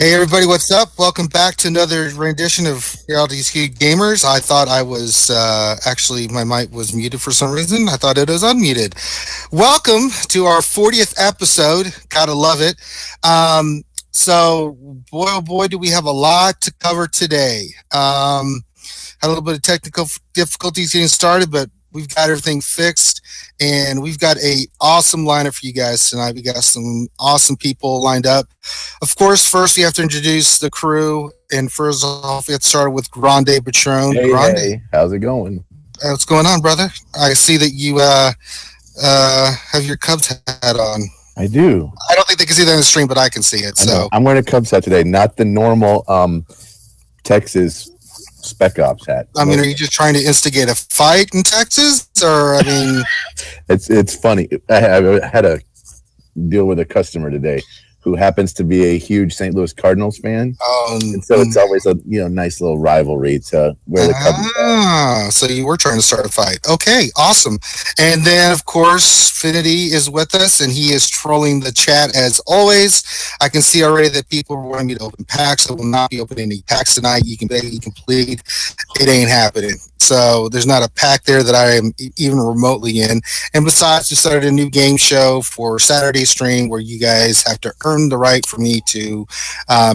Hey everybody, what's up? Welcome back to another rendition of Reality Skewed Gamers. I thought I was actually my mic was muted for some reason. I thought it was unmuted. Welcome to our 40th episode. Gotta love it. So boy oh boy, do we have a lot to cover today. Had a little bit of technical difficulties getting started, but we've got everything fixed, and we've got a awesome lineup for you guys tonight. We got some awesome people lined up. Of course, first we have to introduce the crew, and first off, we get started with Grande Patron. Grande, hey, how's it going? What's going on, brother? I see that you have your Cubs hat on. I do. I don't think they can see that in the stream, but I can see it. So I'm wearing a Cubs hat today, not the normal Texas Spec Ops hat. I mean, are you just trying to instigate a fight in Texas, or I mean, it's funny. I had a deal with a customer today who happens to be a huge St. Louis Cardinals fan, and so it's always a nice little rivalry to wear the Cubs. So you were trying to start a fight. Okay, awesome. And then of course Finity is with us, and he is trolling the chat as always. I can see already that people are wanting me to open packs. I will not be opening any packs tonight. You can bet you complete. It ain't happening. So there's not a pack there that I am even remotely in. And besides, we started a new game show for Saturday stream where you guys have to earn the right for me to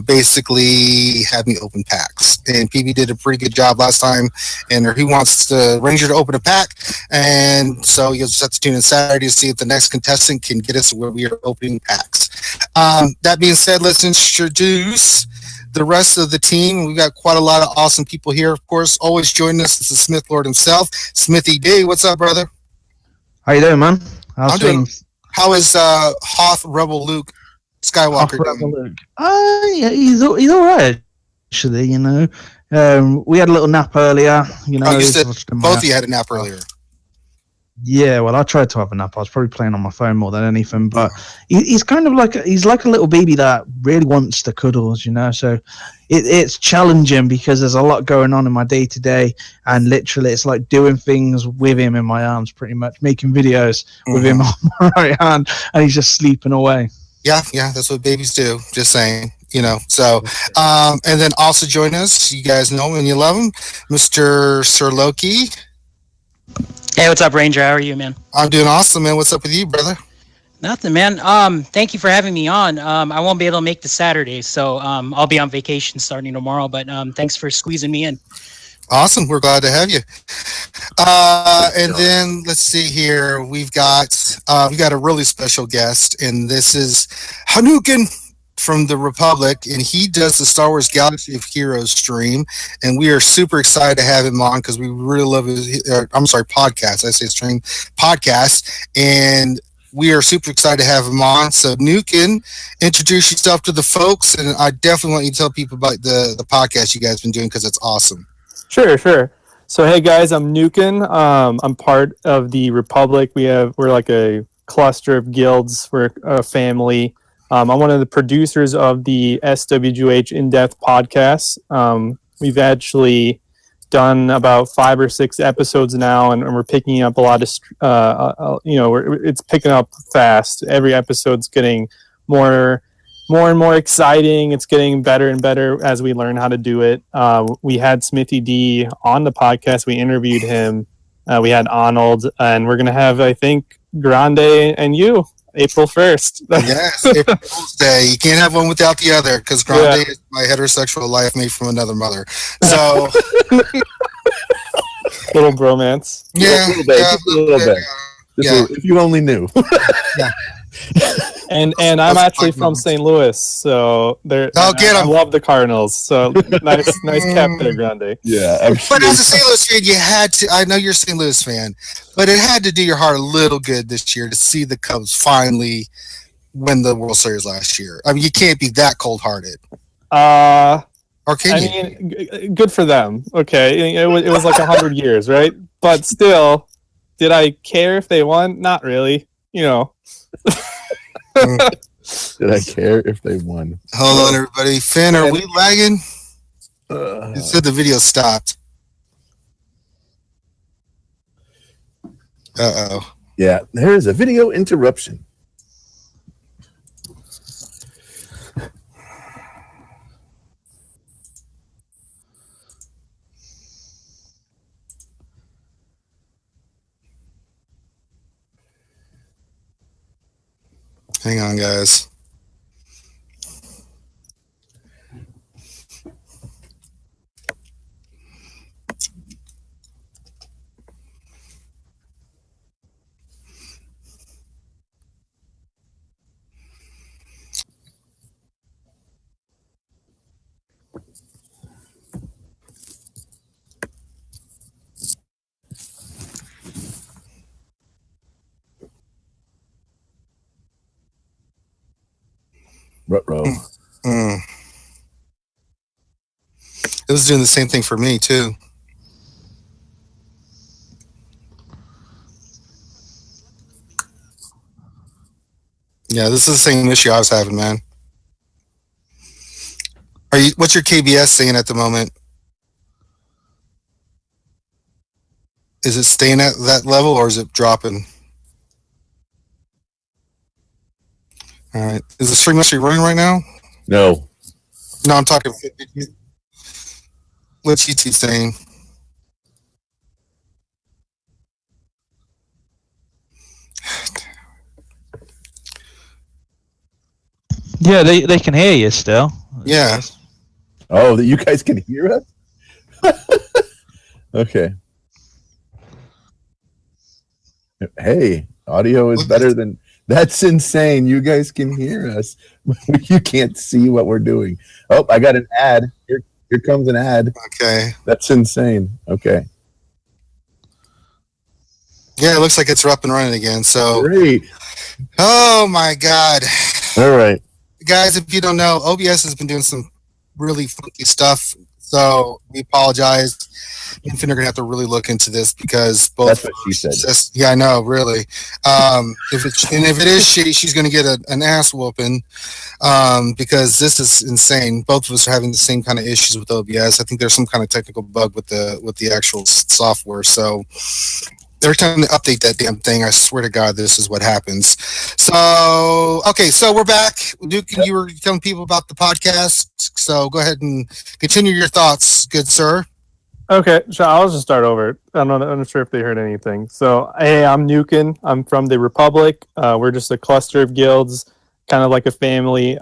basically have me open packs. And PB did a pretty good job last time, and he wants the Ranger to open a pack. And so you'll just have to tune in Saturday to see if the next contestant can get us where we are opening packs. That being said, let's introduce the rest of the team. We've got quite a lot of awesome people here. Of course, always joining us is the Smith Lord himself, Smithy D. What's up, brother? How you doing, man? How's things? How is Hoth Rebel Luke Skywalker doing? Yeah, he's all right. Actually, we had a little nap earlier. You said both of you had a nap earlier. Yeah, well, I tried to have a nap. I was probably playing on my phone more than anything, but he's kind of like a little baby that really wants the cuddles, So it's challenging because there's a lot going on in my day to day, and literally it's like doing things with him in my arms, pretty much making videos with him on my right hand, and he's just sleeping away. Yeah, that's what babies do. Just saying. So, and then also join us, you guys know him and you love him, Mr. Sir Loki. Hey, what's up, Ranger? How are you, man? I'm doing awesome, man. What's up with you, brother? Nothing, man. Thank you for having me on. I won't be able to make the Saturday, so I'll be on vacation starting tomorrow, but thanks for squeezing me in. Awesome. We're glad to have you. And then let's see here. We've got a really special guest, and this is Hanukin from the Republic, and he does the Star Wars Galaxy of Heroes stream, and we are super excited to have him on because we really love his podcast. I say stream podcast, and we are super excited to have him on. So Nukin, introduce yourself to the folks, and I definitely want you to tell people about the podcast you guys have been doing because it's awesome. Sure. So hey guys, I'm Nukin. I'm part of the Republic. We're like a cluster of guilds. We're a family. I'm one of the producers of the SWGOH In-Depth podcast. We've actually done about 5 or 6 episodes now, and we're picking up a lot of, it's picking up fast. Every episode's getting more and more exciting. It's getting better and better as we learn how to do it. We had Smithy D on the podcast. We interviewed him. We had Arnold, and we're going to have, I think, Grande and you. April 1st. Yes, April Fool's Day. You can't have one without the other because Grande is my heterosexual life made from another mother. So, little bromance. Yeah, a little bit. If you only knew. Yeah. And I'm actually from St. Louis, so I love the Cardinals. So nice cap there, Grande. Yeah, but as a St. Louis fan, you had to. I know you're a St. Louis fan, but it had to do your heart a little good this year to see the Cubs finally win the World Series last year. I mean, you can't be that cold-hearted. Or can you? I mean, good for them. Okay, it was like 100 years, right? But still, did I care if they won? Not really. Did I care if they won? Hold on, everybody. Finn, are we lagging? It said the video stopped. Uh-oh. Yeah, there is a video interruption. Hang on, guys. Ruh-roh. It was doing the same thing for me too. Yeah, this is the same issue I was having, man. What's your KBS saying at the moment? Is it staying at that level or is it dropping? All right. Is the stream actually running right now? No. No, I'm talking. What's YouTube saying? Yeah, they can hear you still. Yeah. Oh, that you guys can hear us? Okay. Hey, audio is better than... That's insane. You guys can hear us. You can't see what we're doing. Oh, I got an ad. Here comes an ad. Okay. That's insane. Okay. Yeah, it looks like it's up and running again. So Great. Oh my God. All right. Guys, if you don't know, OBS has been doing some really funky stuff. So we apologize. Me and Finn are gonna have to really look into this because both. That's what she said. Yeah, I know, really. If it is she's gonna get an ass whooping because this is insane. Both of us are having the same kind of issues with OBS. I think there's some kind of technical bug with the actual software. So every time they update that damn thing, I swear to God, this is what happens. So, okay, so we're back. Duke, you were telling people about the podcast, so go ahead and continue your thoughts, good sir. Okay, so I'll just start over. I'm not sure if they heard anything. So, hey, I'm Nukin. I'm from the Republic. We're just a cluster of guilds, kind of like a family.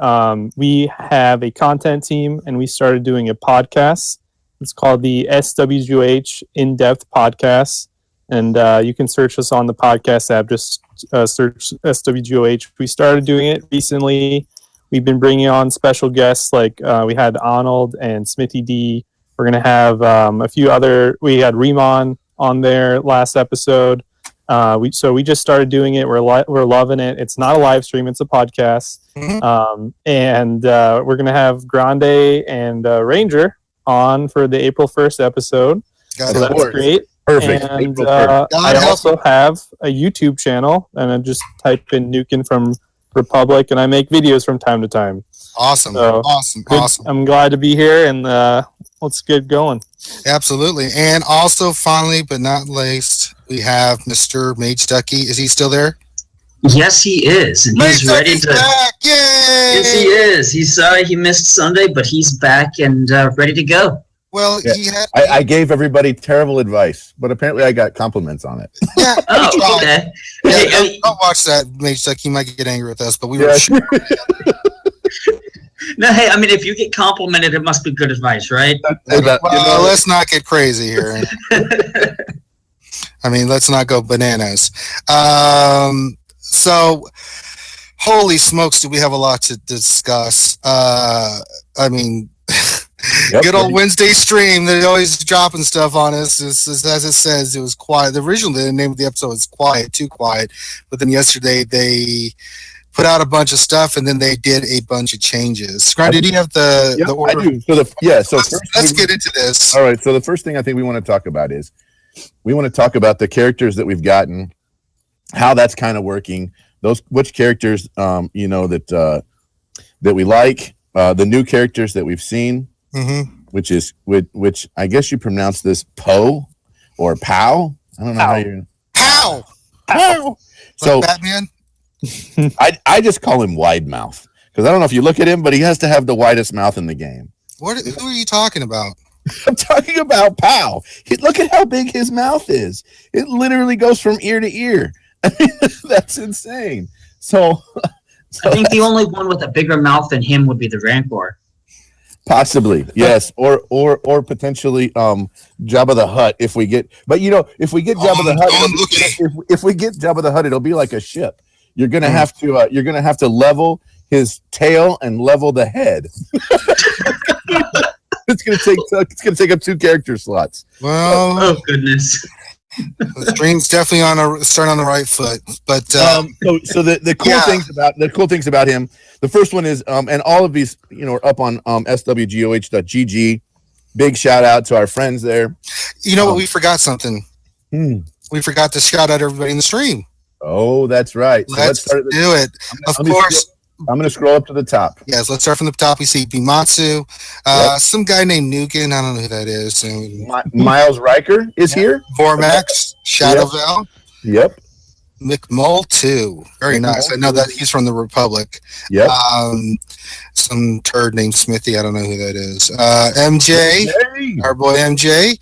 We have a content team, and we started doing a podcast. It's called the SWGOH In-Depth Podcast. And you can search us on the podcast app. Just search SWGOH. We started doing it recently. We've been bringing on special guests like we had Arnold and Smithy D. We're going to have a few other... We had Remon on there last episode. So we just started doing it. We're loving it. It's not a live stream. It's a podcast. Mm-hmm. And we're going to have Grande and Ranger on for the April 1st episode. So that's great. Perfect. And I also have a YouTube channel, and I just type in Nukin from Republic, and I make videos from time to time. Awesome. So Awesome. I'm glad to be here, and let's get going. Absolutely. And also, finally, but not least, we have Mr. Mage Ducky. Is he still there? Yes, he is. And he's ready to... back. Yay! Yes, he is. He's sorry he missed Sunday, but he's back and ready to go. Well, yeah. I gave everybody terrible advice, but apparently I got compliments on it. Yeah. Oh, okay. Yeah, don't watch that, Mage Duck. He might get angry with us, but we were sure. No, hey, I mean, if you get complimented, it must be good advice, right? Let's not get crazy here. I mean, let's not go bananas. So, holy smokes, do we have a lot to discuss? I mean... Yep. Good old Wednesday stream. They're always dropping stuff on us. As it says, it was quiet. Originally, the name of the episode was Quiet, Too Quiet. But then yesterday, they put out a bunch of stuff, and then they did a bunch of changes. Scott, did you have the order? I do. So let's get into this. All right. So the first thing I think we want to talk about is we want to talk about the characters that we've gotten, how that's kind of working, which characters that we like, the new characters that we've seen. Mm-hmm. Which I guess you pronounce this PAO or PAO. I don't know how you're PAO. So like Batman. I just call him Wide Mouth because I don't know if you look at him, but he has to have the widest mouth in the game. Who are you talking about? I'm talking about PAO. Look at how big his mouth is. It literally goes from ear to ear. I mean, that's insane. So I think the only one with a bigger mouth than him would be the Rancor. Possibly, yes, or potentially Jabba the Hutt if we get. But if we get Jabba the Hutt, if we get Jabba the Hutt, it'll be like a ship. You're gonna have to level his tail and level the head. It's gonna take up 2 character slots. Well, oh goodness. The stream's definitely starting on the right foot, but so the cool things about him. The first one is and all of these are up on SWGOH.gg. Big shout out to our friends there. You know what? We forgot something. We forgot to shout out everybody in the stream. Oh, that's right. So let's do it. Of course. I'm going to scroll up to the top. Yes, let's start from the top. We see Bimatsu, some guy named Nukin. I don't know who that is. Miles Riker is here. Vormax, Shadowvel. Yep. McMull too. Very nice. I know that he's from the Republic. Yep. Some turd named Smithy. I don't know who that is. MJ, our boy MJ.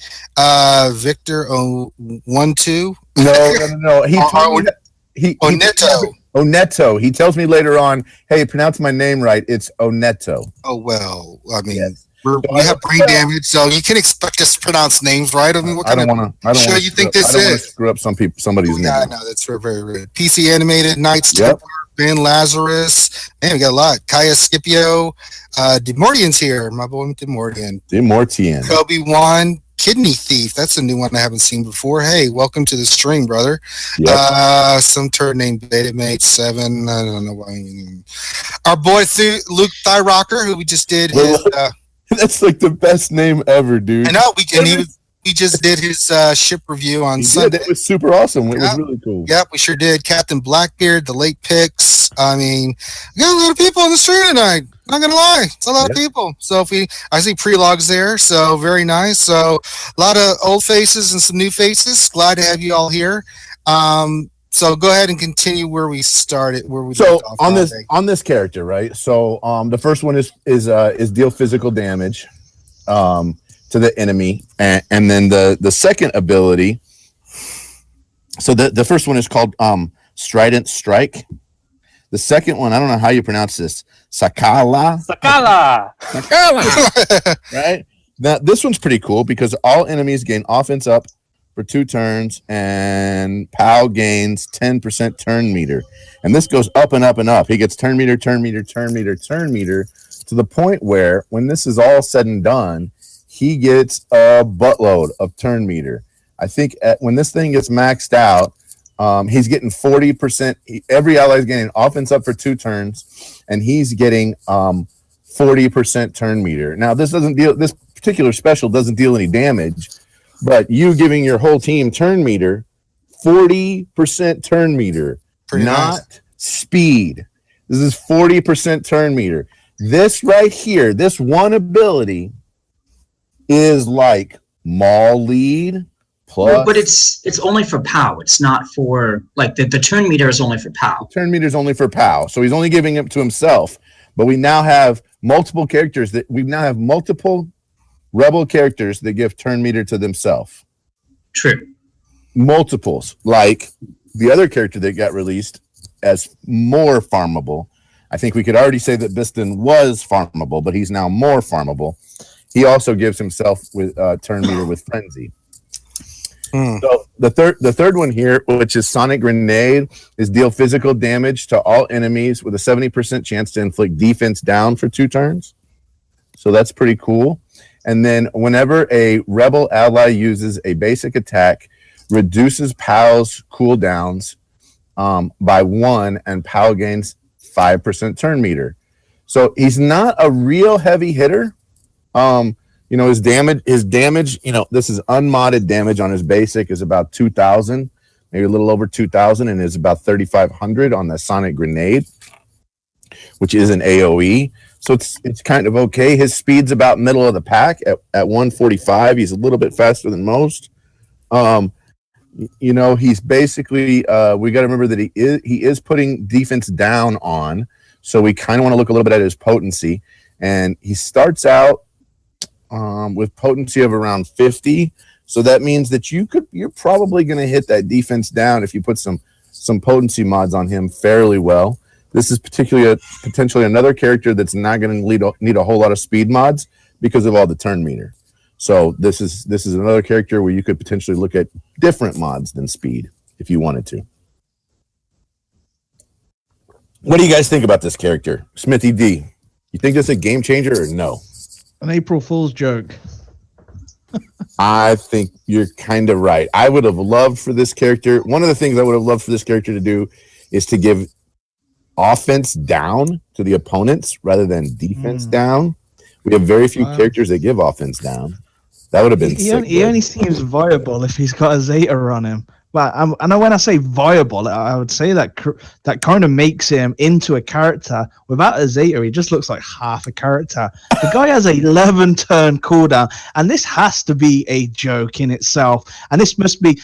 Victor 012. No. He told me Oneto. Oneto. He tells me later on, hey, pronounce my name right. It's Oneto. Oh, well, I mean, we have brain damage, so you can expect us to pronounce names right. I mean, what kind of show you think this is? Screw up somebody's name. Yeah, no, that's very, very rude. PC Animated, Knights Templar, Ben Lazarus. Man, we got a lot. Kaya Scipio. Demortian's here. My boy Demortian. Kobe Wan. Kidney Thief. That's a new one I haven't seen before. Hey, welcome to the stream, brother. Yep. Some turd named Betamate 7. I don't know why. Our boy Luke Thyrocker, who we just did his. That's like the best name ever, dude. I know. We just did his ship review on Sunday. It was super awesome. It was really cool. Yep, we sure did. Captain Blackbeard, the late picks. I mean, we got a lot of people on the stream tonight. Not gonna lie, it's a lot of people. So I see pre-logs there, so very nice. So a lot of old faces and some new faces. Glad to have you all here. So go ahead and continue where we started. On this character, right? So the first one is deal physical damage to the enemy, and then the second ability. So the first one is called Strident Strike. The second one, I don't know how you pronounce this. Sakala. Right? Now, this one's pretty cool because all enemies gain offense up for 2 turns, and PAO gains 10% turn meter. And this goes up and up and up. He gets turn meter, to the point where when this is all said and done, he gets a buttload of turn meter. I think when this thing gets maxed out, he's getting 40%. Every ally is getting offense up for 2 turns, and he's getting 40% turn meter. Now, this particular special doesn't deal any damage, but you giving your whole team turn meter, 40% turn meter, not speed. This is 40% turn meter. This right here, this one ability is like Maul lead. Well, but it's only for PAO. It's not for like the turn meter is only for PAO. The turn meter is only for PAO. So he's only giving it to himself. But we now have multiple rebel characters that give turn meter to themselves. True. Multiples. Like the other character that got released as more farmable. I think we could already say that Biston was farmable, but he's now more farmable. He also gives himself with turn meter with Frenzy. So the third one here, which is Sonic Grenade, is deal physical damage to all enemies with a 70% chance to inflict defense down for 2 turns. So that's pretty cool. And then whenever a rebel ally uses a basic attack, reduces PAO's cooldowns by 1, and PAO gains 5% turn meter. So he's not a real heavy hitter. His damage, this is unmodded damage on his basic is about 2,000, maybe a little over 2,000, and is about 3,500 on the Sonic Grenade, which is an AoE. So it's kind of okay. His speed's about middle of the pack at 145. He's a little bit faster than most. He's basically we got to remember that he is putting defense down on. So we kind of want to look a little bit at his potency, and he starts out with potency of around 50. So that means that you're probably going to hit that defense down if you put some potency mods on him fairly well. This is potentially another character that's not going to need a whole lot of speed mods because of all the turn meter. So this is another character where you could potentially look at different mods than speed if you wanted to. What do you guys think about this character, Smithy D? You think this is a game changer or no? An April Fool's joke. I think you're kind of right. I would have loved for this character. One of the things I would have loved for this character to do is to give offense down to the opponents rather than defense down. We have very few characters that give offense down. That would have been sick. He only seems viable if he's got a Zeta on him. But I know when I say viable, I would say that kind of makes him into a character. Without a Zeta, he just looks like half a character. The guy has an 11-turn cooldown, and this has to be a joke in itself. And this must be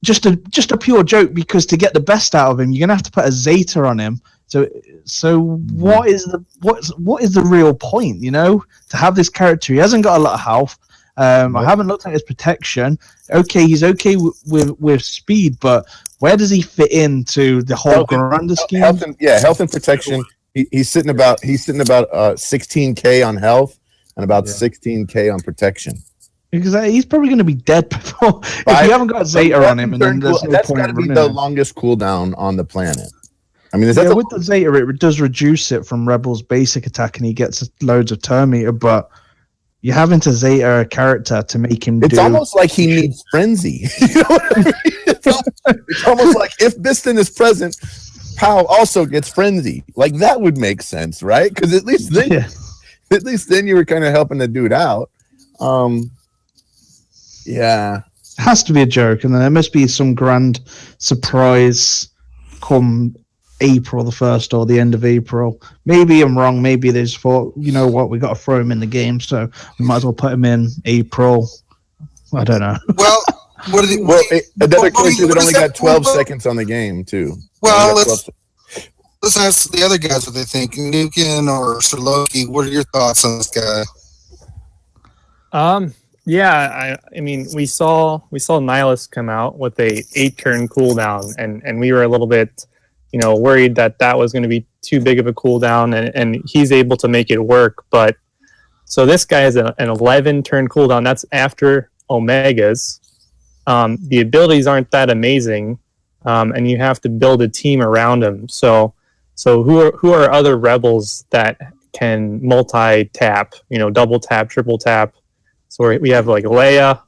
just a pure joke, because to get the best out of him, you're gonna have to put a Zeta on him. So what is the real point? You know, to have this character, he hasn't got a lot of health. I haven't looked at his protection. Okay, he's okay with speed, but where does he fit into the whole Granda scheme? Health and protection. He's sitting about 16K on health and about 16K on protection. Because he's probably going to be dead before if you haven't got Zeta on him. And then there's no that's point got to be the longest cooldown on the planet. I mean, with the Zeta, it does reduce it from Rebel's basic attack, and he gets loads of turn meter, but you're having to Zeta a character to make him It's almost like he needs frenzy. You know what I mean? It's almost like if Biston is present, PAO also gets frenzy. Like, that would make sense, right? Because at least then you were kind of helping the dude out. Yeah. It has to be a joke, and then there must be some grand surprise come April the 1st or the end of April. Maybe I'm wrong. Maybe they just thought, you know what, we got to throw him in the game, so we might as well put him in April. I don't know. Well, another character that only got 12 seconds on the game too. Well, let's ask the other guys what they think. Nukin or SWGOH, what are your thoughts on this guy? Yeah, I mean, we saw Nihilist come out with a 8-turn cooldown, and we were a little bit, worried that was going to be too big of a cooldown, and he's able to make it work. But so this guy has an 11-turn cooldown. That's after Omegas. The abilities aren't that amazing, and you have to build a team around him. So who are other rebels that can multi-tap? Double tap, triple tap. So we have like Leia,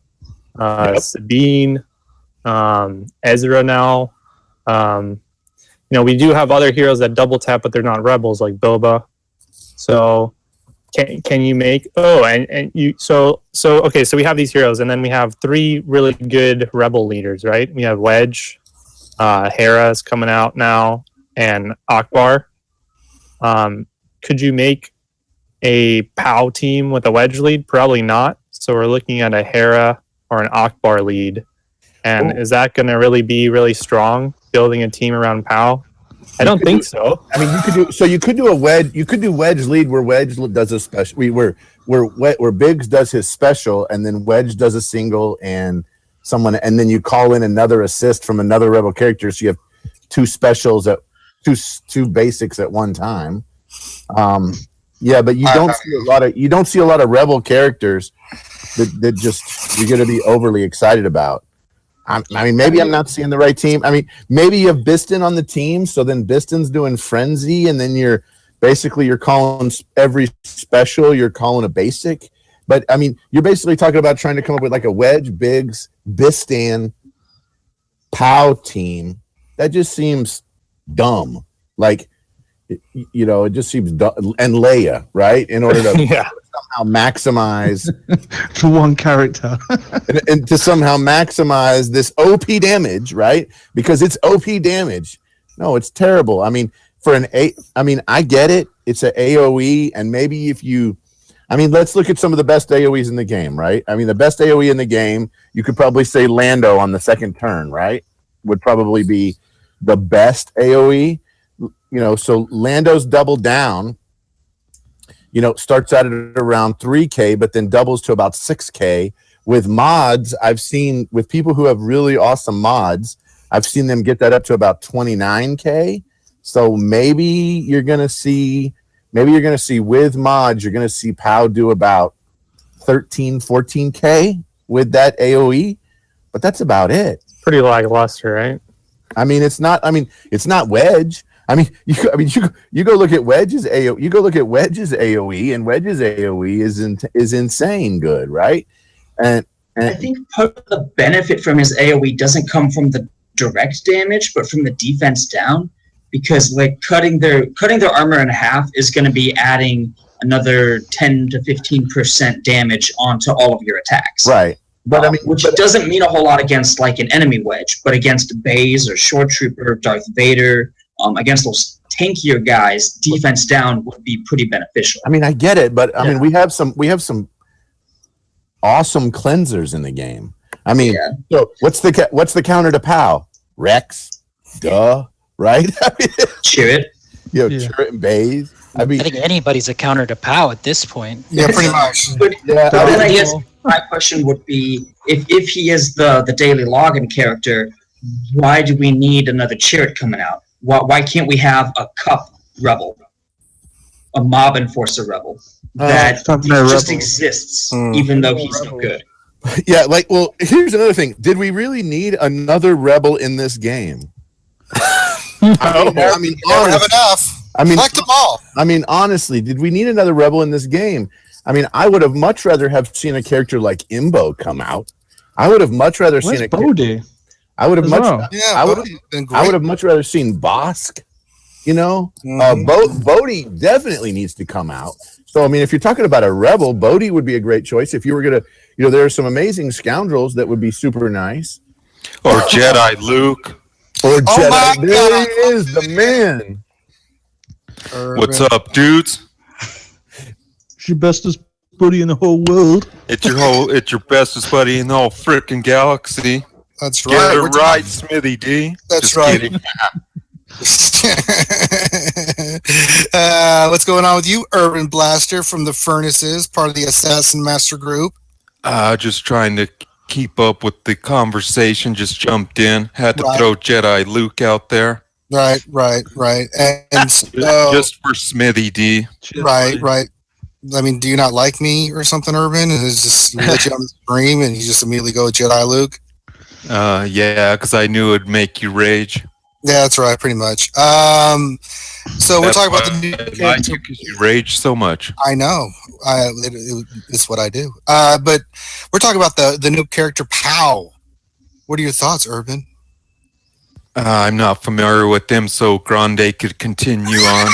Sabine, Ezra now. We do have other heroes that double tap, but they're not rebels, like Boba. So can you make so we have these heroes, and then we have 3 really good rebel leaders, right? We have Wedge, Hera is coming out now, and Akbar. Could you make a PAO team with a Wedge lead? Probably not. So we're looking at a Hera or an Akbar lead. And is that going to really be really strong, building a team around PAO? I don't think so. I mean, you could do a Wedge. You could do Wedge lead where Wedge does a special. Where Biggs does his special, and then Wedge does a single, and then you call in another assist from another rebel character. So you have 2 specials at two basics at one time. Yeah, but you don't see a lot of rebel characters that just you're going to be overly excited about. I mean, maybe I'm not seeing the right team. I mean, maybe you have Biston on the team, so then Biston's doing frenzy, and then you're calling every special, you're calling a basic. But I mean, you're basically talking about trying to come up with like a Wedge, Biggs, Bistan, PAO team. That just seems dumb. Like, it just seems dumb. And Leia, right? In order to somehow maximize for one character and to somehow maximize this OP damage, right? Because it's OP damage. No, it's terrible. I mean, I get it. It's an AoE, and maybe let's look at some of the best AoEs in the game, right? I mean, the best AoE in the game, you could probably say Lando on the 2nd turn, right? Would probably be the best AoE. So Lando's double down, starts out at around 3K, but then doubles to about 6K. With mods, I've seen, with people who have really awesome mods, I've seen them get that up to about 29K. So maybe you're gonna see with mods, you're gonna see PAO do about 13, 14K with that AoE, but that's about it. Pretty lackluster, right? I mean, it's not Wedge. You go look at Wedge's AoE. You go look at Wedge's AoE, and Wedge's AoE is insane good, right? And I think part of the benefit from his AoE doesn't come from the direct damage, but from the defense down, because like cutting their armor in half is going to be adding another 10 to 15% damage onto all of your attacks. Right. But which doesn't mean a whole lot against like an enemy Wedge, but against Baze or Short Trooper, Darth Vader, against those tankier guys, defense down would be pretty beneficial. I mean, I get it, but I mean, we have some awesome cleansers in the game. I mean, so what's the counter to PAO? Rex, duh, right? Chirrut. Chirrut and Baze. I think anybody's a counter to PAO at this point. Yeah, pretty much. But then I guess my question would be, if he is the daily login character, why do we need another Chirrut coming out? Why can't we have a Cup Rebel, a Mob Enforcer Rebel that just exists, even though he's no good? Yeah, like, well, here's another thing. Did we really need another Rebel in this game? I mean, don't have enough. Collect them all. I mean, honestly, did we need another Rebel in this game? I mean, I would have much rather have seen a character like Imbo come out. I would have much rather seen a Bodhi? I would have much rather seen Bosk. You know, Bodhi definitely needs to come out. So, I mean, if you're talking about a Rebel, Bodhi would be a great choice. If you were gonna, there are some amazing scoundrels that would be super nice. Or Jedi Luke. Or Jedi. There he is, the man. What's up, dudes? It's your bestest buddy in the whole world. It's your bestest buddy in the whole freaking galaxy. That's Get right. it right, Smithy D. That's Just right. kidding. What's going on with you, Urban Blaster from the Furnaces, part of the Assassin Master Group? Just trying to keep up with the conversation. Just jumped in. Had to throw Jedi Luke out there. Right. And so, just for Smithy D. Right. I mean, do you not like me or something, Urban? And it's just you let you on the stream and you just immediately go with Jedi Luke? Yeah, because I knew it'd make you rage. Yeah, that's right, pretty much. So we're talking about the new character. Because you rage so much. I know. It's what I do. But we're talking about the new character PAO. What are your thoughts, Urban? I'm not familiar with them, so Grande could continue on.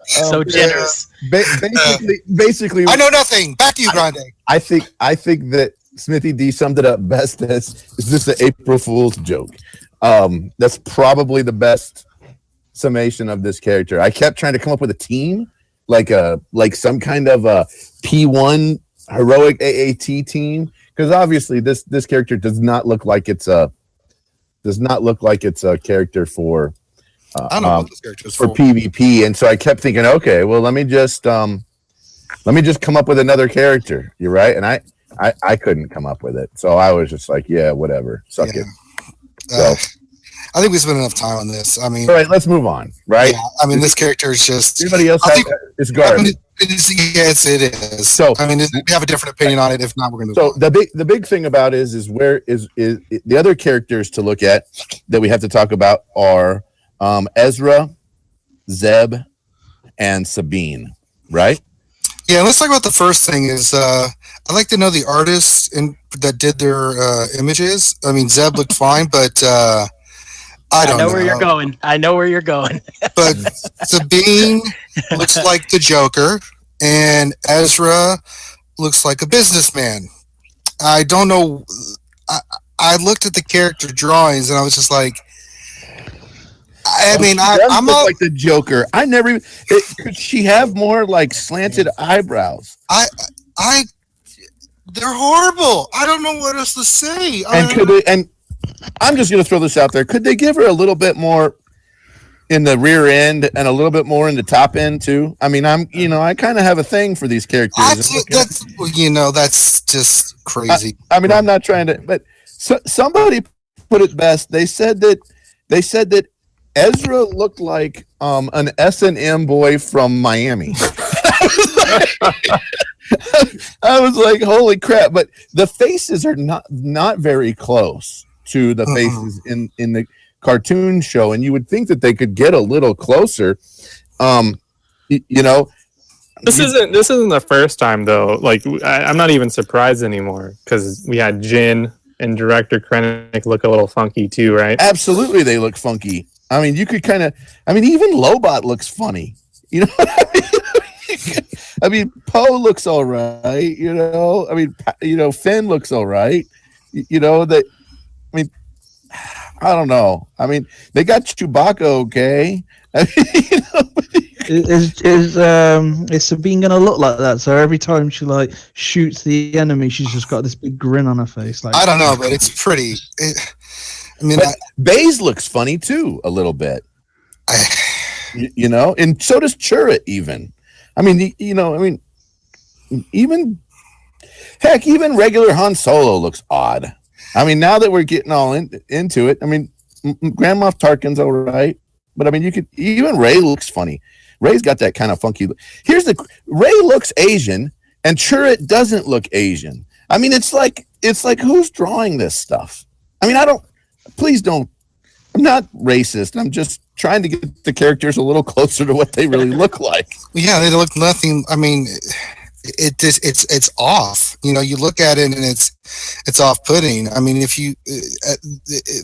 So generous. Basically, I know nothing. Back to you, Grande. I think that Smithy D summed it up best as, is this an April Fool's joke? That's probably the best summation of this character. I kept trying to come up with a team, like some kind of a P1 heroic AAT team, because obviously this character does not look like it's a character for I don't know what this character is for PvP, and so I kept thinking, okay, well, let me just come up with another character. You're right, and I couldn't come up with it, so I was just like, yeah, whatever, suck it. So, I think we spent enough time on this. I mean, all right, let's move on. Right? Yeah, I mean, this character is just. Anybody else it's garbage. I mean, yes, it is. So I mean, we have a different opinion on it. If not, we're going to. So the big thing about is where is the other characters to look at that we have to talk about are Ezra, Zeb, and Sabine, right? Yeah, let's talk about the first thing. Is I'd like to know the artists that did their images. I mean, Zeb looked fine, but I don't know where you're going. I know where you're going. But Sabine looks like the Joker, and Ezra looks like a businessman. I don't know. I looked at the character drawings, and I was just like, I mean, I'm like the Joker. I never even. Could she have more like slanted eyebrows? They're horrible. I don't know what else to say. And I'm just going to throw this out there. Could they give her a little bit more in the rear end and a little bit more in the top end too? I mean, I kind of have a thing for these characters. That's just crazy. I mean, I'm not trying to, but somebody put it best. They said that Ezra looked like an S&M boy from Miami. I was like, holy crap. But the faces are not very close to the faces in the cartoon show, and you would think that they could get a little closer. You know, this isn't the first time though. Like I'm not even surprised anymore because we had Jin and director Krennic look a little funky too, right? Absolutely, they look funky. I mean, you could kind of. I mean, even Lobot looks funny. You know what I mean? I mean, Poe looks all right. You know, I mean, Finn looks all right. You know that. I mean, I don't know. I mean, they got Chewbacca okay. I mean, you know, is Sabine gonna look like that? So every time she like shoots the enemy, she's just got this big grin on her face. Like I don't know, but it's pretty. I mean, Baze looks funny too, a little bit. You know, and so does Chirrut even. I mean, you know, I mean, even regular Han Solo looks odd. I mean, now that we're getting all into it, I mean, Grand Moff Tarkin's all right, but I mean, even Rey looks funny. Rey's got that kind of funky. Rey looks Asian, and Chirrut doesn't look Asian. I mean, it's like who's drawing this stuff? I mean, please don't. I'm not racist. I'm just trying to get the characters a little closer to what they really look like. Yeah, they look nothing. I mean, it's off. You know, you look at it and it's off-putting. I mean, if you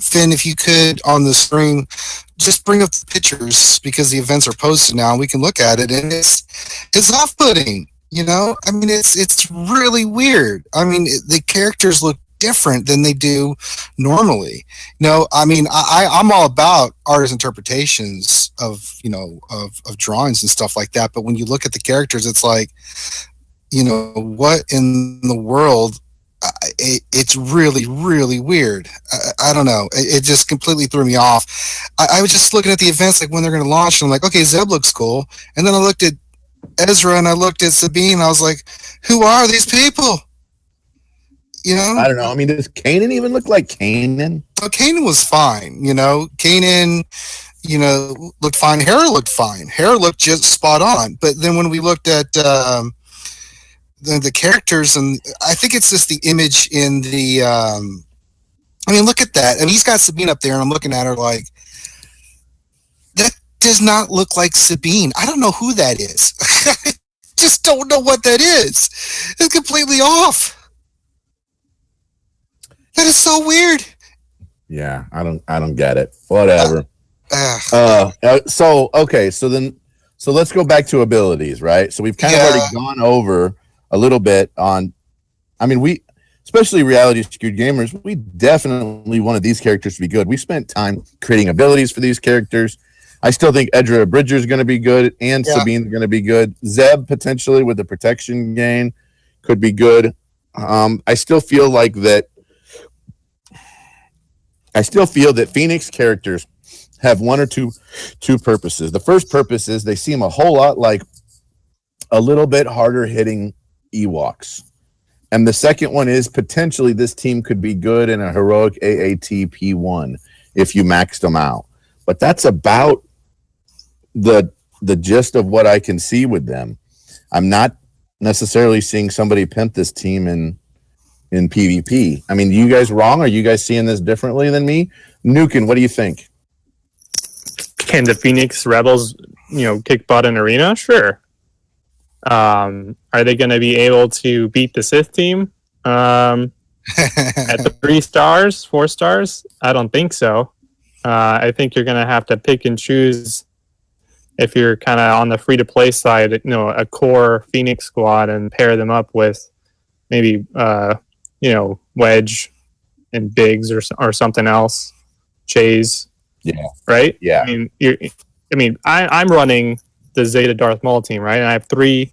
Finn, if you could on the screen, just bring up the pictures because the events are posted now, and we can look at it, and it's off-putting. You know, I mean, it's really weird. I mean, the characters look different than they do normally. You know, I mean, I'm all about artist interpretations of, you know, of drawings and stuff like that. But when you look at the characters, it's like, you know, what in the world? It's really, really weird. I don't know. It just completely threw me off. I was just looking at the events, like when they're going to launch, and I'm like, okay, Zeb looks cool. And then I looked at Ezra and I looked at Sabine, and I was like, who are these people? You know, I don't know. I mean, does Kanan even look like Kanan? Well, Kanan was fine. You know, Kanan, you know, looked fine. Hera looked fine. Hera looked just spot on. But then when we looked at the characters, and I think it's just the image in the. I mean, look at that. And he's got Sabine up there, and I'm looking at her like, that does not look like Sabine. I don't know who that is. I just don't know what that is. It's completely off. That is so weird. Yeah, I don't get it. Whatever. So let's go back to abilities, right? So we've kind of already gone over a little bit on. I mean, we, especially reality skewed gamers, we definitely wanted these characters to be good. We spent time creating abilities for these characters. I still think Edra Bridger is going to be good, and Sabine's going to be good. Zeb potentially with the protection gain could be good. I still feel that Phoenix characters have one or two purposes. The first purpose is they seem a whole lot like a little bit harder hitting Ewoks. And the second one is potentially this team could be good in a heroic AAT P1 if you maxed them out. But that's about the gist of what I can see with them. I'm not necessarily seeing somebody pimp this team in PvP. I mean, you guys wrong? Are you guys seeing this differently than me? Nukin, what do you think? Can the Phoenix Rebels, you know, kick butt in arena? Sure. Are they going to be able to beat the Sith team at the 3 stars, 4 stars? I don't think so. I think you're going to have to pick and choose if you're kind of on the free-to-play side, you know, a core Phoenix squad and pair them up with maybe you know, Wedge and Biggs or something else, Chase. Yeah. Right. Yeah. I'm running the Zeta Darth Maul team, right? And I have 2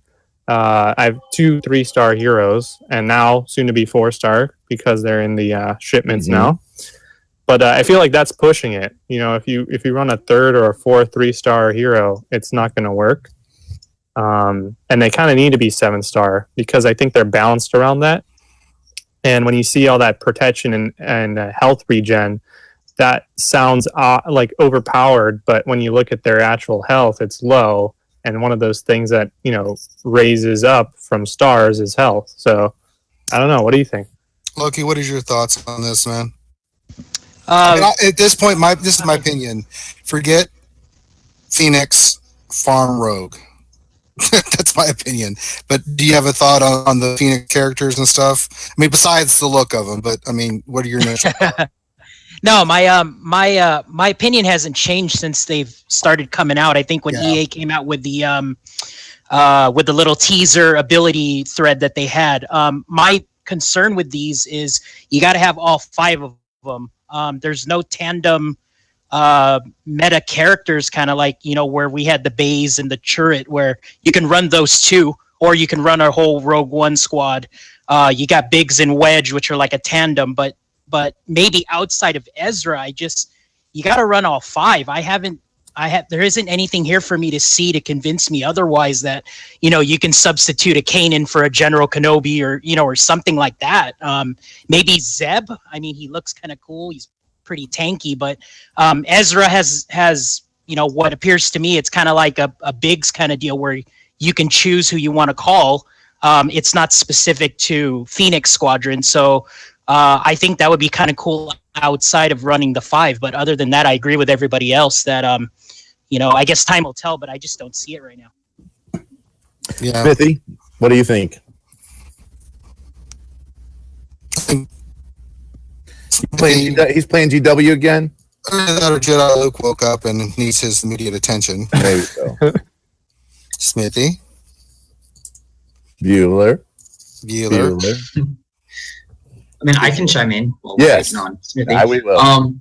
3-star heroes, and now soon to be 4-star because they're in the shipments now. But I feel like that's pushing it. You know, if you run a 3rd or a 4th 3-star hero, it's not going to work. And they kind of need to be 7-star because I think they're balanced around that. And when you see all that protection and health regen, that sounds like overpowered, but when you look at their actual health, it's low. And one of those things that, raises up from stars is health. So I don't know. What do you think? Loki, what is your thoughts on this, man? Uh, At this point, this is my opinion. Forget Phoenix, farm Rogue. That's my opinion. But do you have a thought on the Phoenix characters and stuff? I mean, besides the look of them, but I mean, what are your initial thoughts? No, my opinion hasn't changed since they've started coming out. I think when EA came out with the little teaser ability thread that they had, my concern with these is you got to have all 5 of them. There's no tandem meta characters, kind of like where we had the Baze and the Turret, where you can run those 2, or you can run a whole Rogue One squad. You got Biggs and Wedge, which are like a tandem, but maybe outside of Ezra, you got to run all 5. There isn't anything here for me to see to convince me otherwise that, you can substitute a Kanan for a General Kenobi or something like that. Maybe Zeb. I mean, he looks kind of cool. He's pretty tanky, but Ezra has what appears to me, it's kind of like a Biggs kind of deal where you can choose who you want to call. It's not specific to Phoenix Squadron. So, I think that would be kind of cool outside of running the 5. But other than that, I agree with everybody else that, I guess time will tell, but I just don't see it right now. Yeah. Smithy, what do you think? He's playing GW again? That or Jedi Luke woke up and needs his immediate attention. There you go. Smithy. Bueller. I mean, I can chime in. Yes. I will.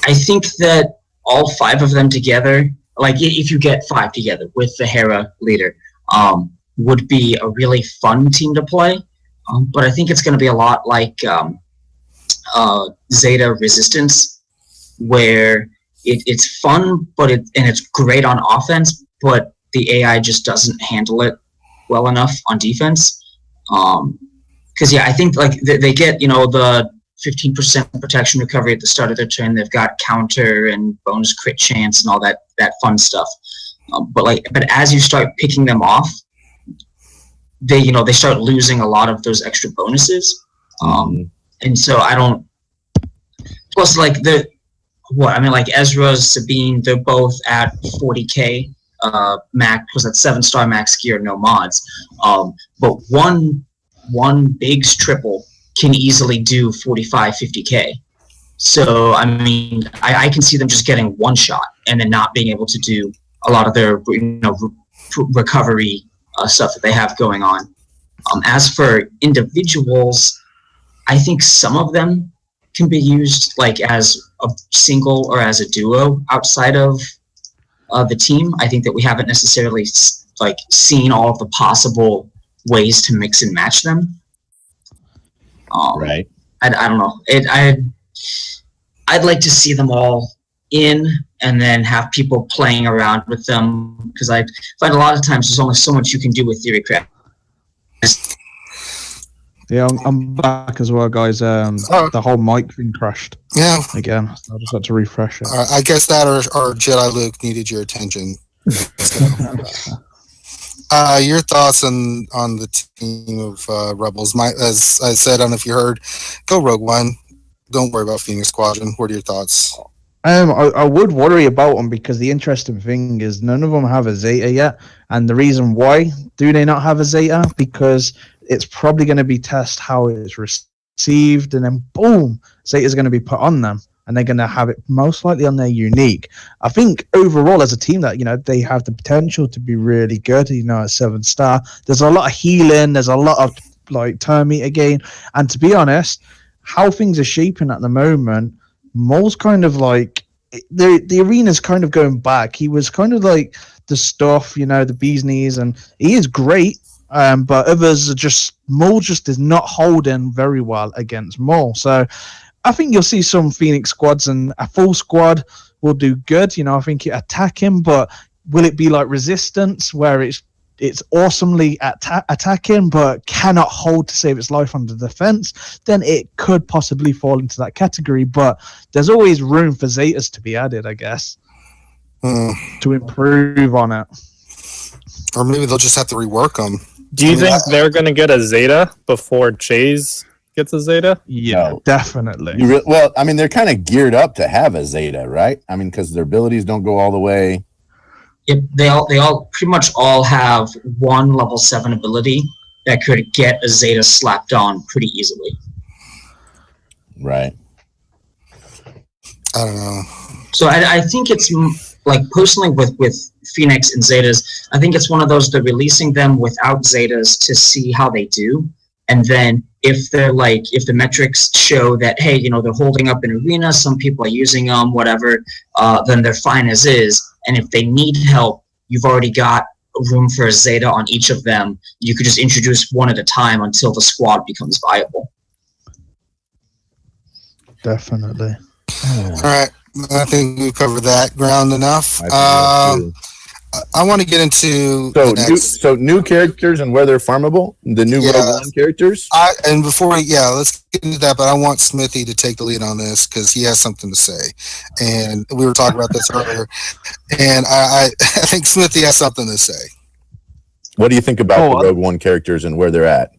I think that all 5 of them together, like if you get 5 together with the Hera leader, would be a really fun team to play. But I think it's going to be a lot like Zeta Resistance, where it's fun, but it's great on offense, but the AI just doesn't handle it well enough on defense. Because I think like they get the 15% protection recovery at the start of their turn. They've got counter and bonus crit chance and all that fun stuff. But as you start picking them off, they start losing a lot of those extra bonuses. And so I don't. Plus, Ezra, Sabine, they're both at 40k max, because that's 7-star max gear, no mods. But one Biggs triple can easily do 45, 50k. So, I mean, I can see them just getting one shot and then not being able to do a lot of their recovery stuff that they have going on. As for individuals, I think some of them can be used like as a single or as a duo outside of the team. I think that we haven't necessarily seen all of the possible ways to mix and match them. Right. I don't know. I'd like to see them all in and then have people playing around with them, because I find a lot of times there's only so much you can do with Theorycraft. Yeah, I'm back as well, guys. The whole mic thing crashed. Yeah. Again, I just had to refresh it. I guess that or Jedi Luke needed your attention. Your thoughts on the team of Rebels? As I said, I don't know if you heard, go Rogue One. Don't worry about Phoenix Squadron. What are your thoughts? I would worry about them, because the interesting thing is none of them have a Zeta yet. And the reason why do they not have a Zeta? Because it's probably going to be test how it's received, and then boom, Zeta is going to be put on them, and they're going to have it most likely on their unique. I think overall as a team that, they have the potential to be really good, at 7-star. There's a lot of healing. There's a lot of turn meter gain. And to be honest, how things are shaping at the moment, Maul's kind of the arena's kind of going back. He was kind of like the stuff, the bee's knees, and he is great. But others are Maul just is not holding very well against Maul. So I think you'll see some Phoenix squads, and a full squad will do good. I think you attack him, but will it be like Resistance, where it's it's awesomely attacking, but cannot hold to save its life under defense, then it could possibly fall into that category. But there's always room for Zetas to be added, I guess, to improve on it. Or maybe they'll just have to rework them. Do you think they're going to get a Zeta before Chase gets a Zeta? Yeah, no. Definitely. Well, I mean, they're kind of geared up to have a Zeta, right? I mean, because their abilities don't go all the way. They all pretty much all have one level 7 ability that could get a Zeta slapped on pretty easily. Right. I don't know. So I think it's like personally with Phoenix and Zetas, I think it's one of those, they're releasing them without Zetas to see how they do. And then if the metrics show that, hey, they're holding up in arena, some people are using them, whatever, then they're fine as is. And if they need help, you've already got room for a Zeta on each of them. You could just introduce one at a time until the squad becomes viable. Definitely. All right. I think we've covered that ground enough. I want to get into new characters and where they're farmable. The new Rogue One characters. Let's get into that. But I want Smithy to take the lead on this because he has something to say, and we were talking about this earlier. And I think Smithy has something to say. What do you think about the Rogue One characters and where they're at?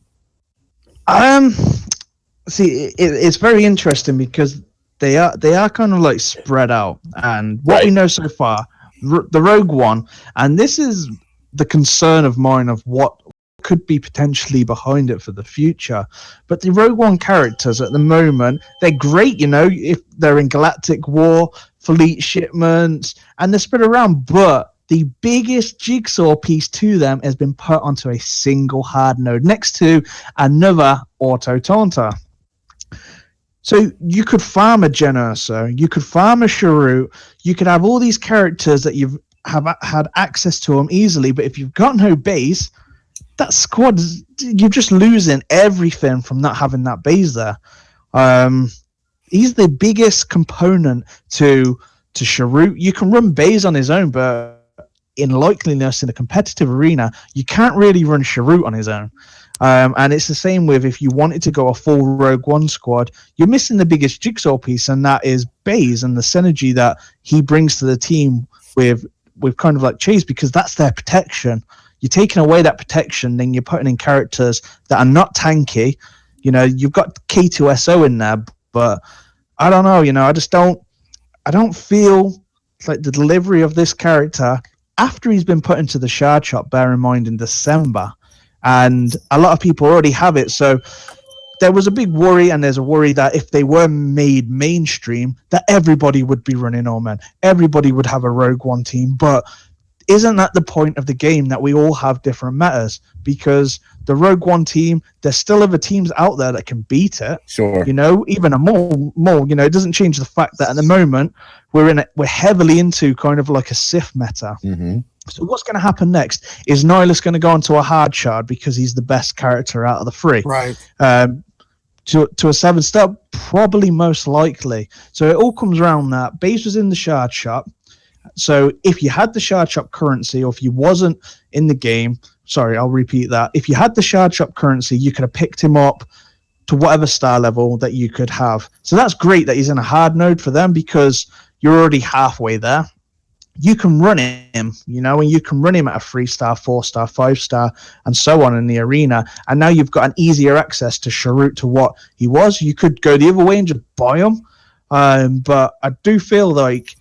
See, it's very interesting because they are kind of like spread out, and what we know so far. The Rogue One, and this is the concern of mine of what could be potentially behind it for the future. But the Rogue One characters at the moment, they're great, if they're in Galactic War, fleet shipments, and they're spread around. But the biggest jigsaw piece to them has been put onto a single hard node next to another auto taunter. So you could farm a Gen Ursa, you could farm a Sharut, you could have all these characters that you've had access to them easily, but if you've got no base, that squad, you're just losing everything from not having that base there. He's the biggest component to Sharut. You can run base on his own, but in likeliness in a competitive arena, you can't really run Sharut on his own. And it's the same with if you wanted to go a full Rogue One squad, you're missing the biggest jigsaw piece, and that is Baze and the synergy that he brings to the team with kind of like Chase, because that's their protection. You're taking away that protection, then you're putting in characters that are not tanky. You've got K2SO in there, but I don't know. I don't feel like the delivery of this character after he's been put into the shard shop. Bear in mind in December. And a lot of people already have it. So there was a big worry, and there's a worry that if they were made mainstream, that everybody would be running Omen. Everybody would have a Rogue One team. But isn't that the point of the game, that we all have different metas? Because the Rogue One team, there's still other teams out there that can beat it. Sure. Even a mole, it doesn't change the fact that at the moment we're heavily into kind of like a Sith meta. Mm-hmm. So what's going to happen next? Is Nihilus going to go onto a hard shard because he's the best character out of the three? Right. To a 7-star? Probably, most likely. So it all comes around that. Base was in the shard shop. So if you had the shard shop currency, or if you wasn't in the game, sorry, I'll repeat that. If you had the shard shop currency, you could have picked him up to whatever star level that you could have. So that's great that he's in a hard node for them, because you're already halfway there. You can run him, and you can run him at a 3-star, 4-star, 5-star, and so on in the arena. And now you've got an easier access to Sharut to what he was. You could go the other way and just buy him. But I do feel like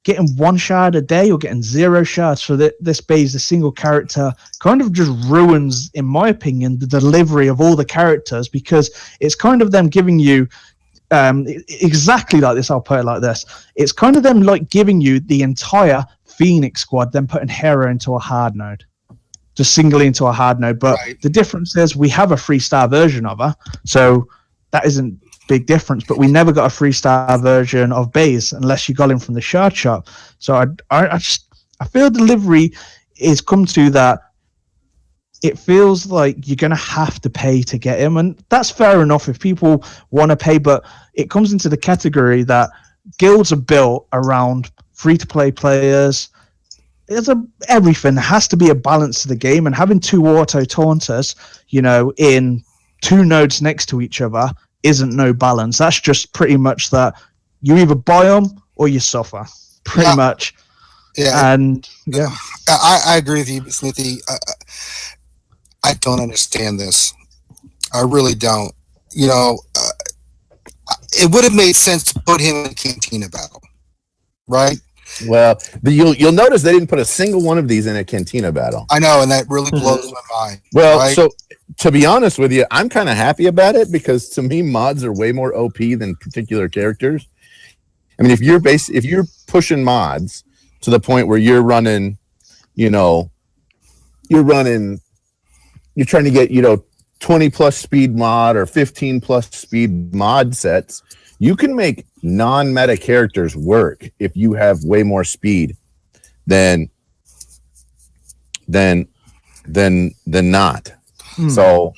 getting 1 shard a day or getting 0 shards for this base, the single character, kind of just ruins, in my opinion, the delivery of all the characters, because it's kind of them giving you exactly like this. I'll put it like this. It's kind of them like giving you the entire Phoenix squad, then putting Hera into a hard node, just singly into a hard node. But the difference is we have a 3-star version of her, so that isn't big difference. But we never got a 3-star version of Baze unless you got him from the shard shop. So I feel delivery is come to that. It feels like you're going to have to pay to get him, and that's fair enough if people want to pay, but it comes into the category that guilds are built around free-to-play players, everything has to be a balance to the game, and having 2 auto taunters, in 2 nodes next to each other isn't no balance. That's just pretty much that you either buy them or you suffer, pretty much. Yeah, and yeah, I agree with you, Smithy. I don't understand this. I really don't. It would have made sense to put him in a Cantina battle, right? Well, you'll notice they didn't put a single one of these in a Cantina battle. I know, and that really blows my mind. Well, right? So to be honest with you, I'm kind of happy about it, because to me, mods are way more OP than particular characters. I mean, if you're pushing mods to the point where you're running, you're trying to get 20 plus speed mod or 15 plus speed mod sets, you can make non-meta characters work if you have way more speed than not. So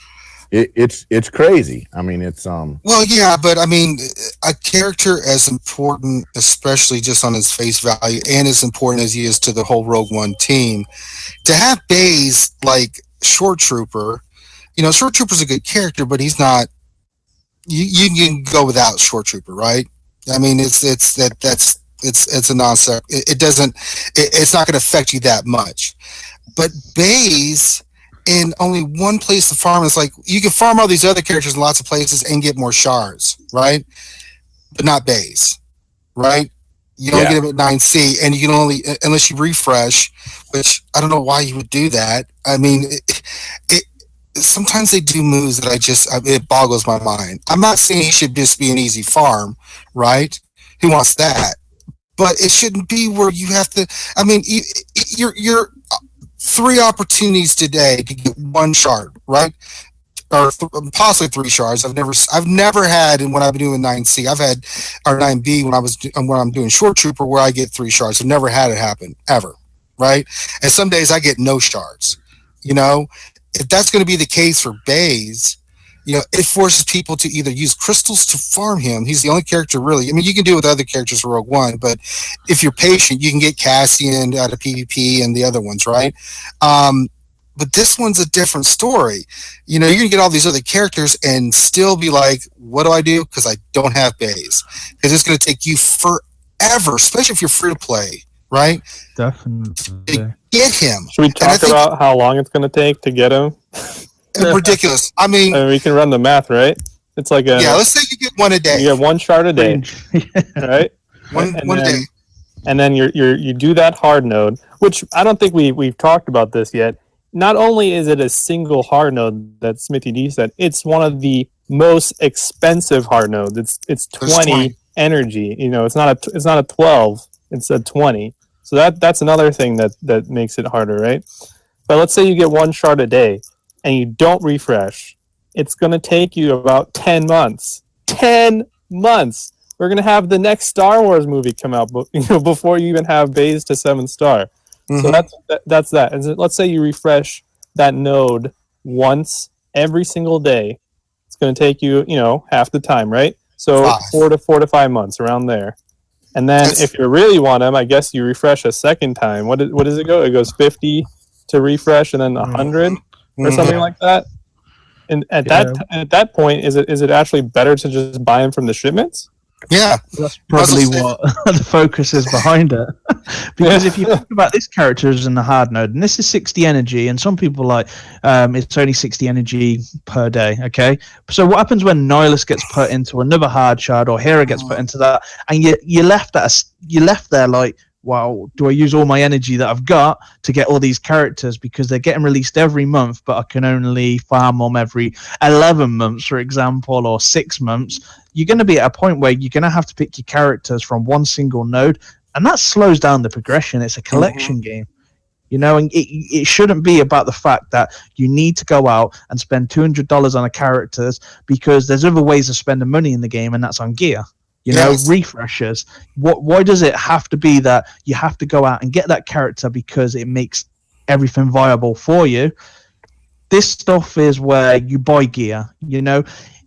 it's crazy. I mean, it's well, yeah, but I mean, a character as important, especially just on his face value, and as important as he is to the whole Rogue One team, to have Baze like Short Trooper. Short Trooper's a good character, but he's not. You can go without Short Trooper, right? I mean, it's a non-sec. It doesn't. It's not going to affect you that much. But Baze in only one place to farm is like you can farm all these other characters in lots of places and get more chars, right? But not Baze, right? You only get them at 9C, and you can only unless you refresh, which I don't know why you would do that. I mean, sometimes they do moves that it boggles my mind. I'm not saying he should just be an easy farm, right? Who wants that? But it shouldn't be where you have to. I mean, you're 3 opportunities today to get 1 shard, right? Or possibly 3 shards. I've never had, and when I've been doing 9C, I've had, or 9B when I'm doing Short Trooper, where I get 3 shards. I've never had it happen ever, right? And some days I get no shards. If that's going to be the case for Baze, it forces people to either use crystals to farm him. He's the only character really. I mean, you can do it with other characters for Rogue One, but if you're patient, you can get Cassian out of PvP and the other ones, right? But this one's a different story. You're going to get all these other characters and still be like, what do I do? Because I don't have Baze. Because it's going to take you forever, especially if you're free to play, right? Definitely. Get him. Should we talk about how long it's going to take to get him? Ridiculous. I mean, we can run the math, right? It's like let's say you get 1 a day. You get 1 shard a day, right? One a day. And then you do that hard node, which I don't think we've talked about this yet. Not only is it a single hard node that Smithy D said, it's one of the most expensive hard nodes. It's 20 energy. It's not a 12. It's a 20. So that's another thing that makes it harder, right? But let's say you get 1 shard a day and you don't refresh. It's going to take you about 10 months. 10 months! We're going to have the next Star Wars movie come out before you even have Baze to 7-star. Mm-hmm. So that's that. And so let's say you refresh that node once every single day. It's going to take you, half the time, right? So 4 to 5 months, around there. And then if you really want them, I guess you refresh a second time. What does it go? It goes 50 to refresh, and then 100 or something like that. And at that point, is it actually better to just buy them from the shipments? Yeah, that's probably what the focus is behind it. Because if you think about this character as in the hard node, and this is 60 energy, and some people it's only 60 energy per day. Okay, so what happens when Nihilus gets put into another hard shard, or Hera gets put into that, and you're left there like, wow, do I use all my energy that I've got to get all these characters, because they're getting released every month, but I can only farm them every 11 months, for example, or 6 months. You're going to be at a point where you're going to have to pick your characters from one single node, and that slows down the progression. It's a collection game, and it shouldn't be about the fact that you need to go out and spend $200 on a characters, because there's other ways of spending money in the game, and that's on gear. Refreshers. Why does it have to be that you have to go out and get that character because it makes everything viable for you? This stuff is where you buy gear.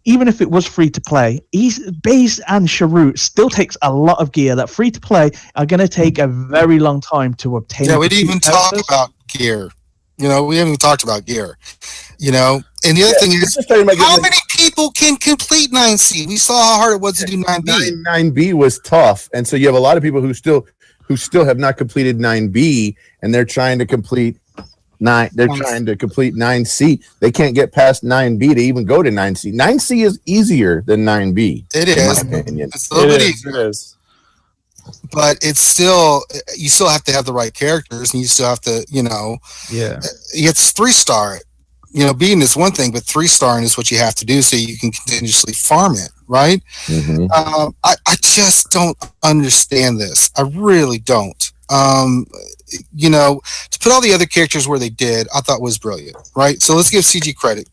even if it was free to play, Baze and Sharut still takes a lot of gear that free to play are going to take a very long time to obtain. Yeah, we didn't even talk about gear. We haven't even talked about gear. And the other thing is, how many people can complete 9C? We saw how hard it was to do 9B. 9B was tough, and so you have a lot of people who still have not completed 9B, and they're trying to complete 9C. They can't get past 9B to even go to 9C. 9C is easier than 9B. It is. In my opinion. It's a little bit easier. It is. But it's still, you still have to have the right characters, and you still have to, it's 3-star. Beating is one thing, but 3-starring is what you have to do so you can continuously farm it, right? Mm-hmm. I just don't understand this. I really don't. To put all the other characters where they did, I thought was brilliant, right? So let's give CG credit.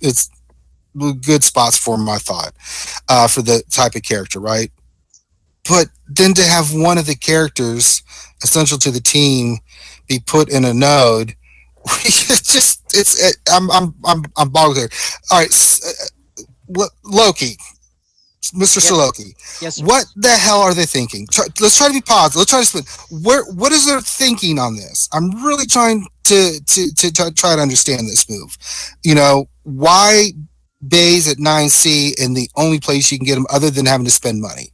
It's good spots for him, I thought, for the type of character, right? But then to have one of the characters essential to the team be put in a node, I'm bogged there. All right, Loki, Mr. Soloki. Yes, sir. What the hell are they thinking? Let's try to be positive. Let's try to spin. What is their thinking on this? I'm really trying to try to understand this move. Why Baze at 9C and the only place you can get them other than having to spend money?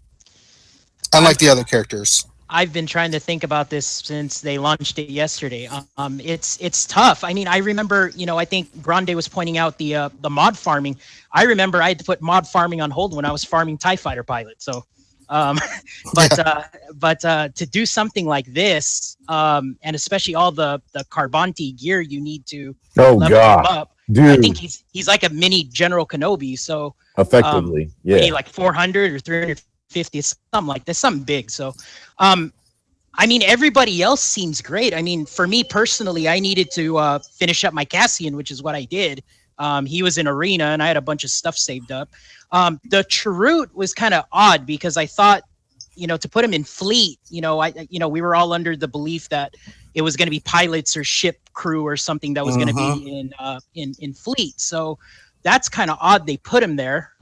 Unlike the other characters. I've been trying to think about this since they launched it yesterday. It's tough. I mean, I remember, I think Grande was pointing out the mod farming. I remember I had to put mod farming on hold when I was farming TIE fighter pilots. So, but to do something like this, and especially all the Carbonti gear you need to level him up. Dude. I think he's like a mini General Kenobi. So effectively, like 400 or 350, something like this, something big. So, I mean, everybody else seems great. I mean, for me personally, I needed to finish up my Cassian, which is what I did. He was in Arena, and I had a bunch of stuff saved up. The Chirrut was kind of odd because I thought, to put him in fleet, we were all under the belief that it was going to be pilots or ship crew or something that was going to be in fleet. So that's kind of odd. They put him there.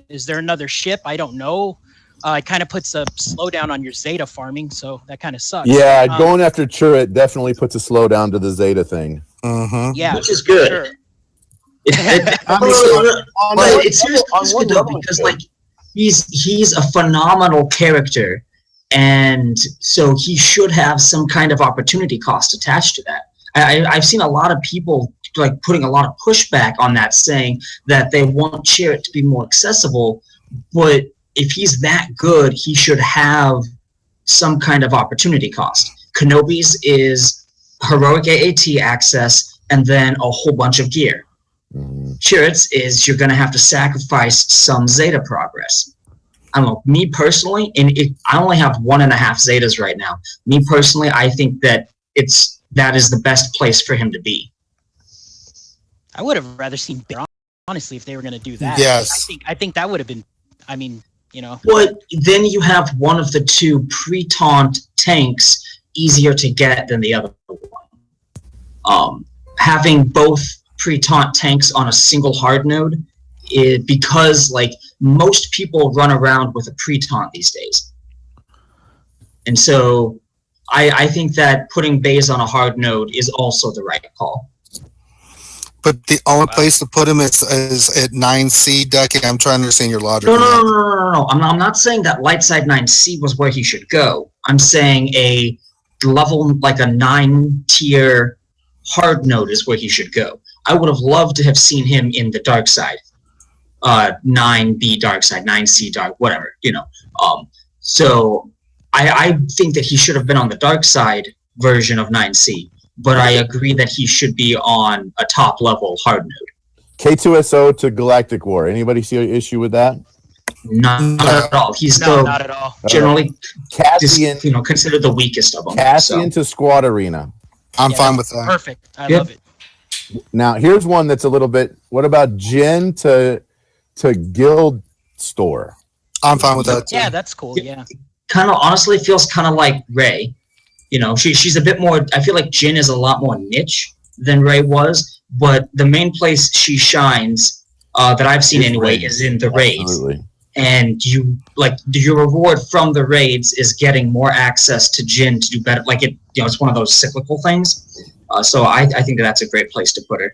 Is there another ship? I don't know. It kind of puts a slowdown on your Zeta farming, so that kind of sucks. Yeah, going after Chirrut definitely puts a slowdown to the Zeta thing. Yeah, which is good. Sure. It's seriously good though, because he's a phenomenal character, and so he should have some kind of opportunity cost attached to that. I've seen a lot of people putting a lot of pushback on that, saying that they want Chirrut to be more accessible, but if he's that good, he should have some kind of opportunity cost. Kenobi's is heroic AAT access and then a whole bunch of gear. Chirrut's is you're going to have to sacrifice some Zeta progress. I don't know. Me personally, I only have 1.5 Zetas right now. Me personally, I think that that is the best place for him to be. I would have rather seen, honestly, if they were going to do that. Yes. I think that would have been, But then you have one of the two pre-taunt tanks easier to get than the other one. Having both pre-taunt tanks on a single hard node, because most people run around with a pre-taunt these days. And so I think that putting Baze on a hard node is also the right call. But the only place to put him is at 9C, Ducky. I'm trying to understand your logic. No. I'm not saying that Lightside 9C was where he should go. I'm saying a level, like a 9-tier hard node is where he should go. I would have loved to have seen him in the dark side. 9B dark side, 9C dark, whatever, So I think that he should have been on the dark side version of 9C. But I agree that he should be on a top level hard node. K2SO to Galactic War. Anybody see an issue with that? Not at all. He's still not at all. Generally Cassian, considered the weakest of them. Cassian to Squad Arena. I'm fine with that. Perfect. I love it. Now here's one that's a little bit. What about Jin to Guild Store? I'm fine with that too. Yeah, that's cool. Yeah. Kind of honestly feels kind of like Rey. She's a bit more. I feel like Jin is a lot more niche than Rey was, but the main place she shines that I've seen anyway is in the raids. And your reward from the raids is getting more access to Jin to do better. Like it's one of those cyclical things. So I think that's a great place to put it.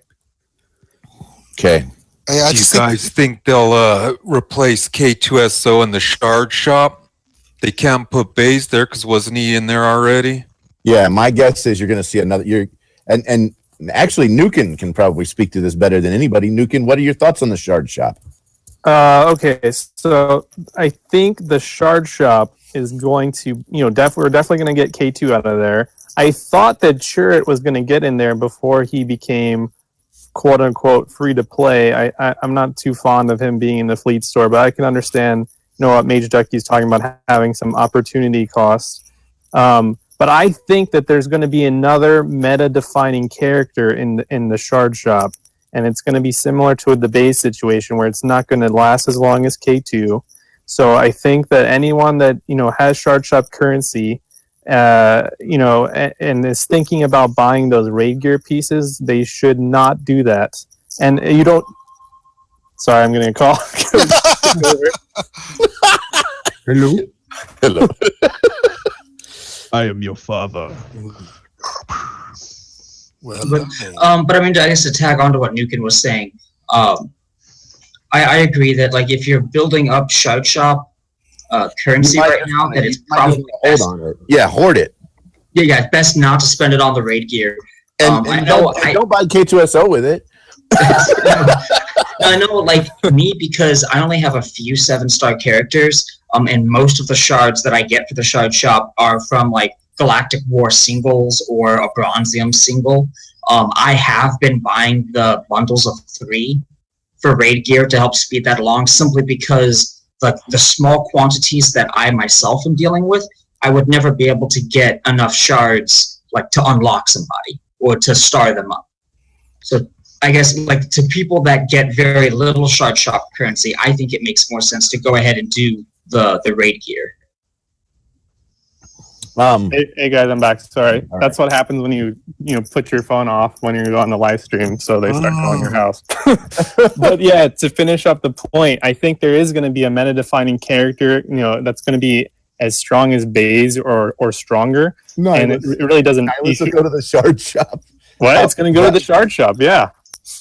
Okay. Do you guys think they'll replace K2SO in the shard shop? They can't put Baze there because wasn't he in there already? Yeah, my guess is you're going to see another. And actually, Nukin can probably speak to this better than anybody. Nukin, what are your thoughts on the shard shop? Okay, so I think the shard shop is going to, we're definitely going to get K2 out of there. I thought that Chirrut was going to get in there before he became quote unquote free to play. I'm not too fond of him being in the fleet store, but I can understand, what Mage Ducky's talking about having some opportunity costs. But I think that there's going to be another meta-defining character in the shard shop. And it's going to be similar to the base situation where it's not going to last as long as K2. So I think that anyone that, has shard shop currency, and is thinking about buying those raid gear pieces, they should not do that. And you don't... Sorry, I'm going to call. Hello? Hello. I am your father. Well, but I mean, I guess to tag on to what Nukin was saying, I agree that if you're building up shard shop currency right now, that it's probably hold on it. Yeah, hoard it. Yeah, it's best not to spend it on the raid gear. And don't buy K2SO with it. I know, me, because I only have a few 7-star characters, and most of the shards that I get for the shard shop are from Galactic War singles or a Bronzium single. I have been buying the bundles of 3 for raid gear to help speed that along, simply because the small quantities that I myself am dealing with, I would never be able to get enough shards to unlock somebody or to star them up. So I guess to people that get very little shard shop currency, I think it makes more sense to go ahead and do the raid gear. Hey guys, I'm back. Sorry. All That's what happens when you put your phone off when you're on the live stream, so they start calling your house. But yeah, to finish up the point, I think there is going to be a meta-defining character, that's going to be as strong as Baze or stronger. No, and it really doesn't. Let's go to the shard shop. What? It's going to go to the shard shop. Yeah.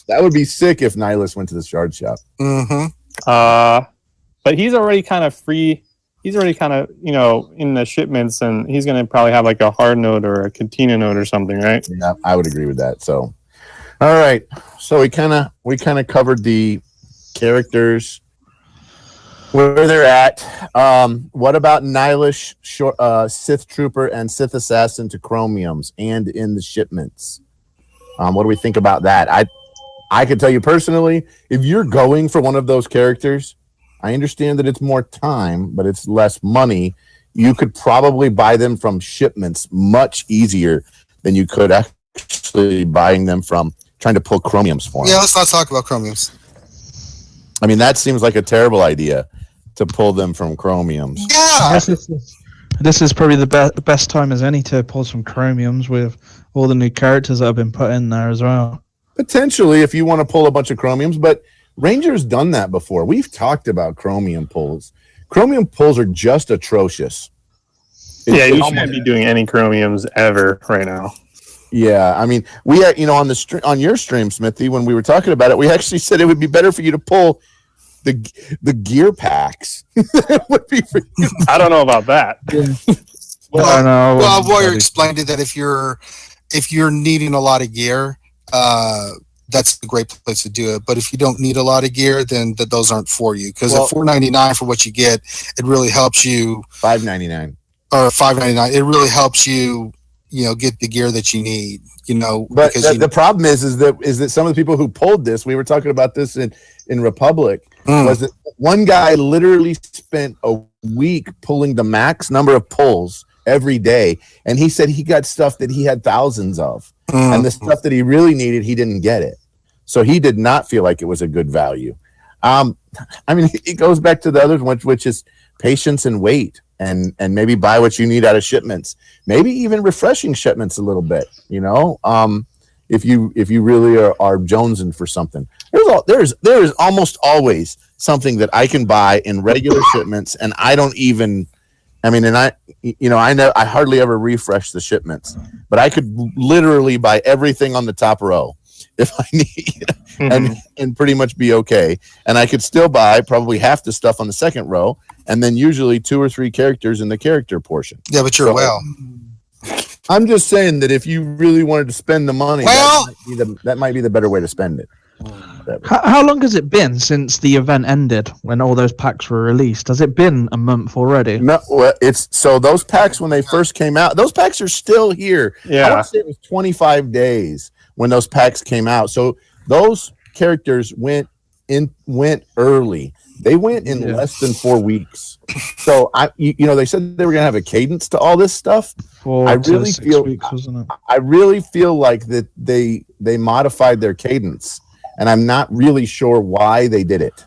That would be sick if Nihilus went to the shard shop. Mm-hmm. But he's already kind of free. He's already kind of, in the shipments, and he's going to probably have a hard node or a Katina node or something, right? Yeah, I would agree with that. So, all right. So we kind of covered the characters, where they're at. What about Nihilus, Sith Trooper, and Sith Assassin to Chromiums and in the shipments? What do we think about that? I can tell you personally, if you're going for one of those characters, I understand that it's more time, but it's less money. You could probably buy them from shipments much easier than you could actually buying them from trying to pull chromiums for them. Yeah, let's not talk about chromiums. I mean, that seems like a terrible idea to pull them from chromiums. Yeah. This is probably the best time as any to pull some chromiums with all the new characters that have been put in there as well. Potentially, if you want to pull a bunch of chromiums, but Ranger's done that before. We've talked about chromium pulls. Chromium pulls are just atrocious. Yeah, you shouldn't be doing any chromiums ever right now. Yeah, I mean, we on your stream, Smithy, when we were talking about it, we actually said it would be better for you to pull the gear packs. Would be for you. I don't know about that. Well, Warrior explained it that if you're needing a lot of gear, that's a great place to do it. But if you don't need a lot of gear, then those aren't for you. Because at $4.99 for what you get, it really helps you. $5.99 or $5.99. It really helps you, get the gear that you need. But the problem is that some of the people who pulled this, we were talking about this in Republic, was that one guy literally spent a week pulling the max number of pulls every day, and he said he got stuff that he had thousands of. And the stuff that he really needed, he didn't get it. So he did not feel like it was a good value. I mean, it goes back to the other one, which is patience and wait, and maybe buy what you need out of shipments. Maybe even refreshing shipments a little bit, if you really are jonesing for something. There is almost always something that I can buy in regular shipments, and I don't even. I mean, and I hardly ever refresh the shipments, but I could literally buy everything on the top row if I need, and pretty much be okay. And I could still buy probably half the stuff on the second row, and then usually 2 or 3 characters in the character portion. Yeah, but you're well. I'm just saying that if you really wanted to spend the money, that might be the better way to spend it. How long has it been since the event ended when all those packs were released? Has it been a month already? No, well, those packs when they first came out, those packs are still here. Yeah. I want to say it was 25 days when those packs came out. So those characters went early. They went in less than 4 weeks. So they said they were going to have a cadence to all this stuff. 4 to 6 weeks, wasn't it? I really feel like that they modified their cadence, and I'm not really sure why they did it.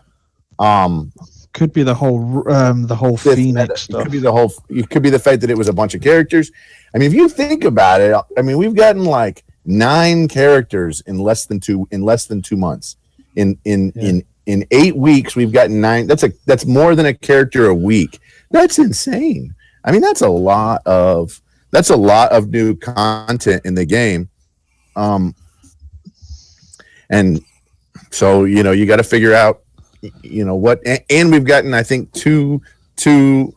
Could be the whole Phoenix stuff. It could be the fact that it was a bunch of characters. I mean, if you think about it, I mean, we've gotten like 9 characters in less than 2 months. In 8 weeks, we've gotten 9. That's more than a character a week. That's insane. I mean, that's a lot of new content in the game. And so, you got to figure out, what, and we've gotten, I think, two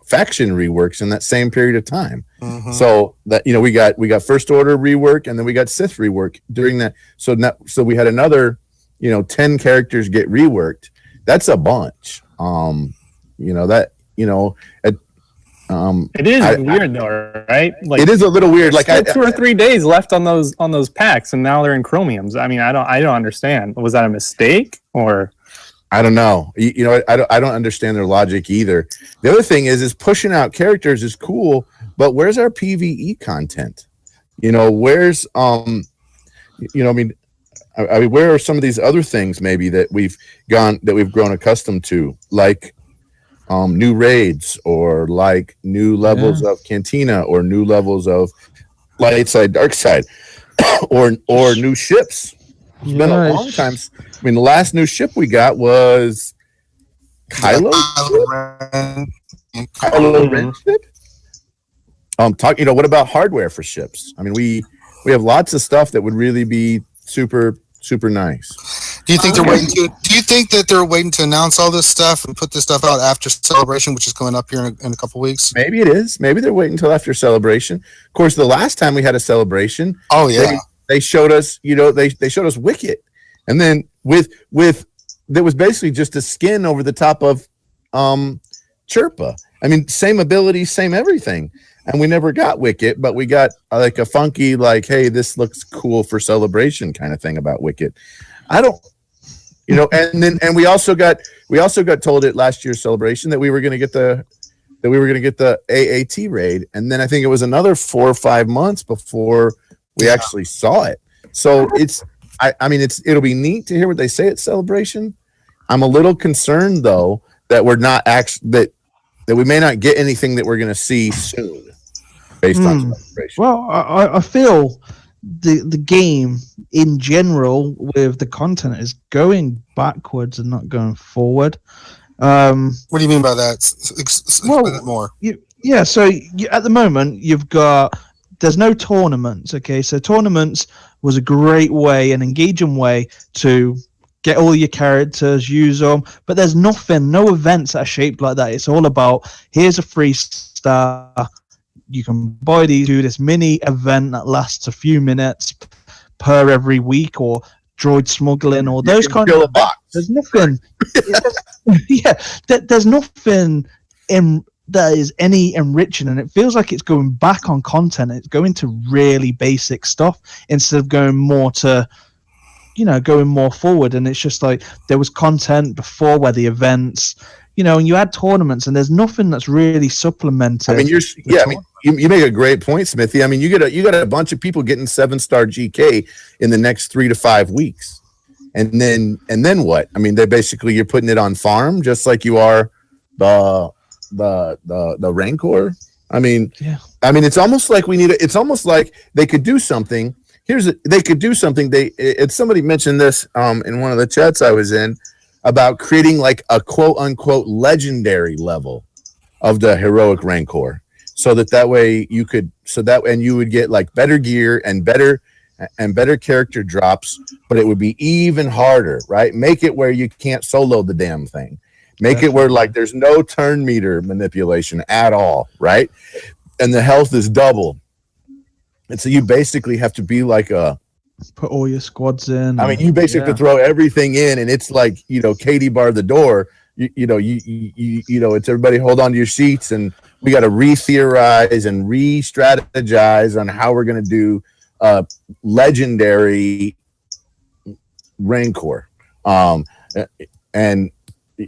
faction reworks in that same period of time. Mm-hmm. So that, we got First Order rework, and then we got Sith rework during that. So we had another, 10 characters get reworked. That's a bunch. It is weird though, right? Like, it is a little weird. Like 2 or 3 days left on those packs, and now they're in chromiums. I mean, I don't understand. Was that a mistake, or? I don't know. I don't understand their logic either. The other thing is pushing out characters is cool, but where's our PvE content? Where's I mean, where are some of these other things maybe that we've grown accustomed to, like new raids, or like new levels of Cantina, or new levels of light side, dark side, or new ships. It's been a long time. I mean, the last new ship we got was Kylo Ren ship. What about hardware for ships? I mean, we have lots of stuff that would really be super nice. Do you think that they're waiting to announce all this stuff and put this stuff out after Celebration, which is coming up here in a couple weeks? Maybe it is. Maybe they're waiting until after Celebration. Of course, the last time we had a Celebration, they showed us, they showed us Wicket, and then with there was basically just a skin over the top of Chirpa. I mean, same ability, same everything. And we never got Wicket, but we got like a funky, like, hey, this looks cool for Celebration kind of thing about Wicket. I don't, and we also got told at last year's Celebration that we were going to get the AAT raid, and then I think it was another 4 or 5 months before we actually saw it. So it'll be neat to hear what they say at Celebration. I'm a little concerned though that we're not that we may not get anything that we're going to see soon based on Celebration. Well, I feel the game in general with the content is going backwards and not going forward. What do you mean by that? Explain that more. So at the moment there's no tournaments. Okay, so tournaments was a great way, an engaging way to get all your characters, use them, but there's no events that are shaped like that. It's all about, here's a free star, you can buy these, do this mini event that lasts a few minutes per every week, or droid smuggling, or those kind of box. There's nothing there's nothing that is any enriching, and it feels like it's going back on content. It's going to really basic stuff instead of going more to going more forward. And it's just like there was content before where the events, and you had tournaments, and there's nothing that's really supplemented. I mean, you make a great point, Smithy. I mean, you got a bunch of people getting 7-star GK in the next 3 to 5 weeks, and then what? I mean, you're putting it on farm just like you are the Rancor. I mean, it's almost like it's almost like they could do something they could do something. Somebody mentioned this in one of the chats I was in about creating like a quote unquote legendary level of the heroic Rancor, so that way you could and you would get like better gear and better character drops, but it would be even harder, right? Make it where you can't solo the damn thing. Make it where like there's no turn meter manipulation at all, right? And the health is double. And so you basically have to be like put all your squads in. I mean, you basically have to throw everything in, and it's like, Katie bar the door. It's everybody hold on to your seats, and we got to re-theorize and re-strategize on how we're going to do legendary Rancor. And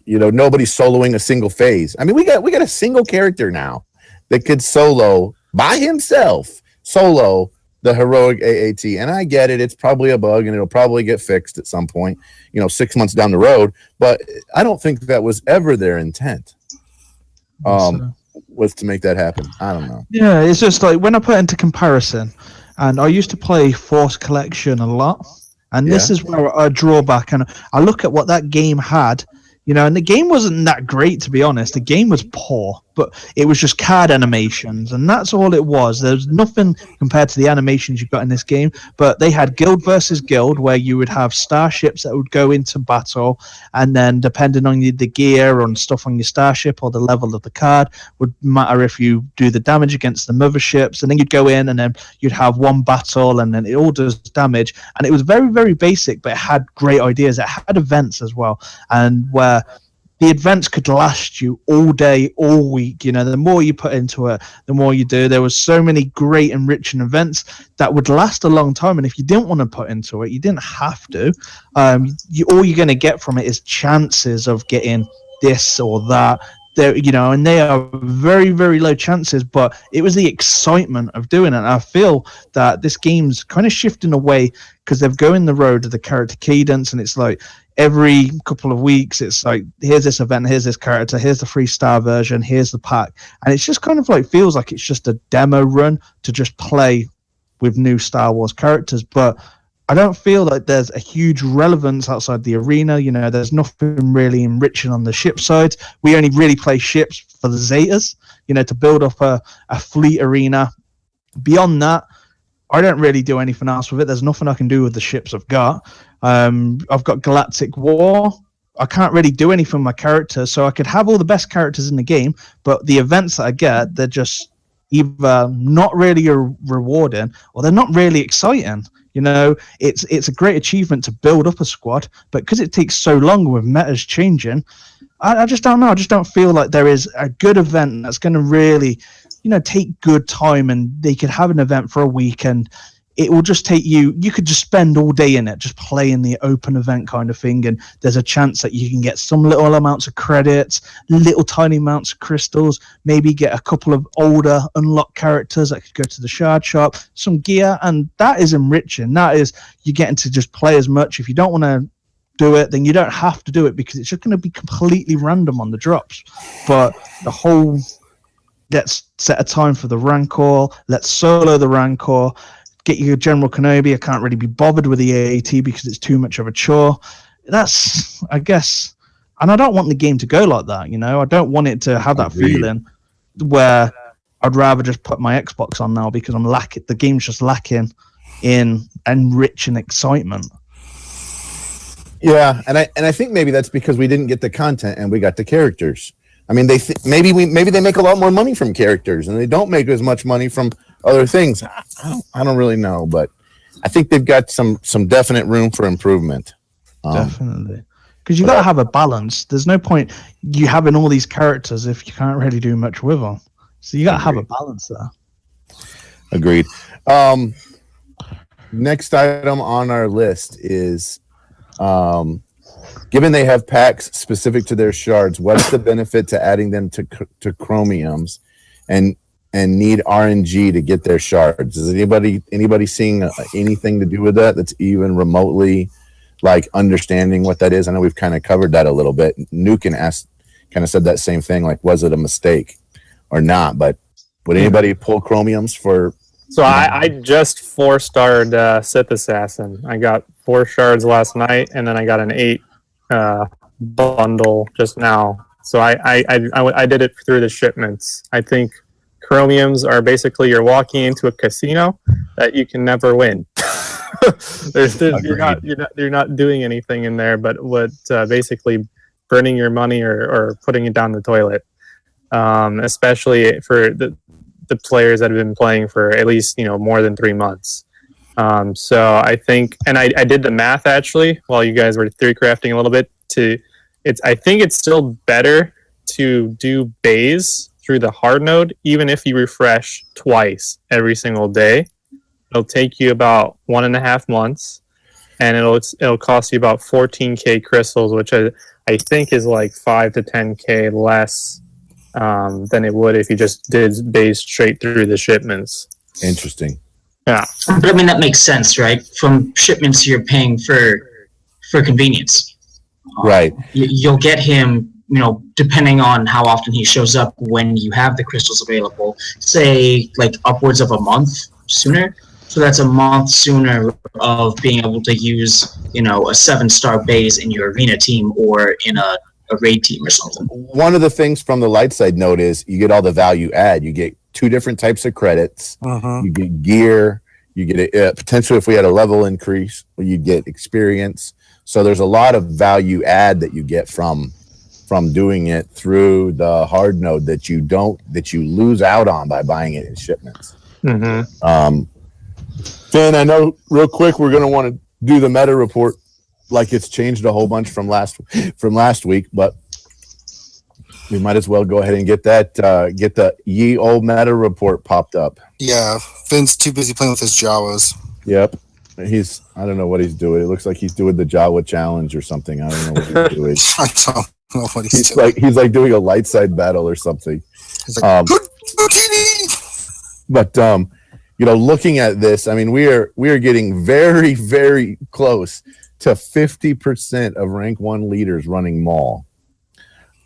nobody's soloing a single phase. I mean, we got a single character now that could solo by himself, solo the heroic AAT. And I get it. It's probably a bug and it'll probably get fixed at some point, 6 months down the road. But I don't think that was ever their intent. Was to make that happen. I don't know. Yeah, it's just like when I put into comparison, and I used to play Force Collection a lot, and this is where I draw back and I look at what that game had, and the game wasn't that great, to be honest. The game was poor, but it was just card animations, and that's all it was. There's nothing compared to the animations you've got in this game, but they had guild versus guild, where you would have starships that would go into battle, and then depending on the gear and stuff on your starship or the level of the card would matter if you do the damage against the motherships, and then you'd go in and then you'd have one battle and then it all does damage. And it was very, very basic, but it had great ideas. It had events as well, and where the events could last you all day, all week. The more you put into it, the more you do. There was so many great enriching events that would last a long time. And if you didn't want to put into it, you didn't have to. All you're going to get from it is chances of getting this or that. And they are very, very low chances, but it was the excitement of doing it. And I feel that this game's kind of shifting away because they're going the road of the character cadence, and it's like every couple of weeks, it's like, here's this event, here's this character, here's the 3-star version, here's the pack. And it's just kind of like, feels like it's just a demo run to just play with new Star Wars characters. But I don't feel like there's a huge relevance outside the arena. There's nothing really enriching on the ship side. We only really play ships for the Zetas, to build up a fleet arena. Beyond that, I don't really do anything else with it. There's nothing I can do with the ships I've got. I've got Galactic War. I can't really do anything with my character, so I could have all the best characters in the game, but the events that I get, they're just either not really rewarding or they're not really exciting. It's a great achievement to build up a squad, but because it takes so long with metas changing, I just don't know. I just don't feel like there is a good event that's going to really, take good time, and they could have an event for a week and it will just take you could just spend all day in it, just playing the open event kind of thing. And there's a chance that you can get some little amounts of credits, little tiny amounts of crystals, maybe get a couple of older unlocked characters that could go to the shard shop, some gear. And that is enriching. That is, you're getting to just play as much. If you don't want to do it, then you don't have to do it, because it's just going to be completely random on the drops. But the whole, let's set a time for the Rancor, let's solo the Rancor, get your General Kenobi. I can't really be bothered with the AAT because it's too much of a chore. That's, I guess, and I don't want the game to go like that. I don't want it to have that feeling where I'd rather just put my Xbox on now because the game's just lacking in enriching excitement. Yeah, and I think maybe that's because we didn't get the content and we got the characters. I mean, maybe they make a lot more money from characters and they don't make as much money from other things. I don't really know, but I think they've got some definite room for improvement. Definitely, because you got to have a balance. There's no point you having all these characters if you can't really do much with them. So you got to have a balance there. Agreed. Next item on our list is, given they have packs specific to their shards, what's the benefit to adding them to chromiums and need RNG to get their shards? Is anybody seeing anything to do with that that's even remotely like understanding what that is? I know we've kind of covered that a little bit. Nukin kind of said that same thing, like, was it a mistake or not? But would anybody pull chromiums for So I just 4-starred Sith Assassin. I got 4 shards last night, and then I got an 8 bundle just now. So I did it through the shipments. I think chromiums are basically you're walking into a casino that you can never win. You're not doing anything in there, but basically burning your money or putting it down the toilet. Especially for the players that have been playing for at least more than 3 months. So I think, and I did the math actually while you guys were 3 crafting a little bit. I think it's still better to do bays through the hard node, even if you refresh twice every single day. It'll take you about 1.5 months, and it'll cost you about 14k crystals, which I think is like 5 to 10k less than it would if you just did bays straight through the shipments. Interesting. Yeah, but I mean that makes sense, right? From shipments, you're paying for convenience. Right. You'll get him, depending on how often he shows up when you have the crystals available, say like upwards of a month sooner. So that's a month sooner of being able to use, a 7-star base in your arena team or in a raid team or something. One of the things from the light side note is you get all the value add. You get 2 different types of credits. You get gear. You get potentially, if we had a level increase, you'd get experience. So there's a lot of value add that you get from doing it through the hard node that you lose out on by buying it in shipments. Finn, I know real quick we're going to want to do the meta report like it's changed a whole bunch from last week, but we might as well go ahead and get the ye old meta report popped up. Yeah, Finn's too busy playing with his Jawas. Yep. I don't know what he's doing. It looks like he's doing the Jawa challenge or something. I don't know what he's doing. I don't know what he's doing. He's like doing a light side battle or something. He's like, but looking at this, I mean, we are getting very, very close to 50% of rank 1 leaders running Maul.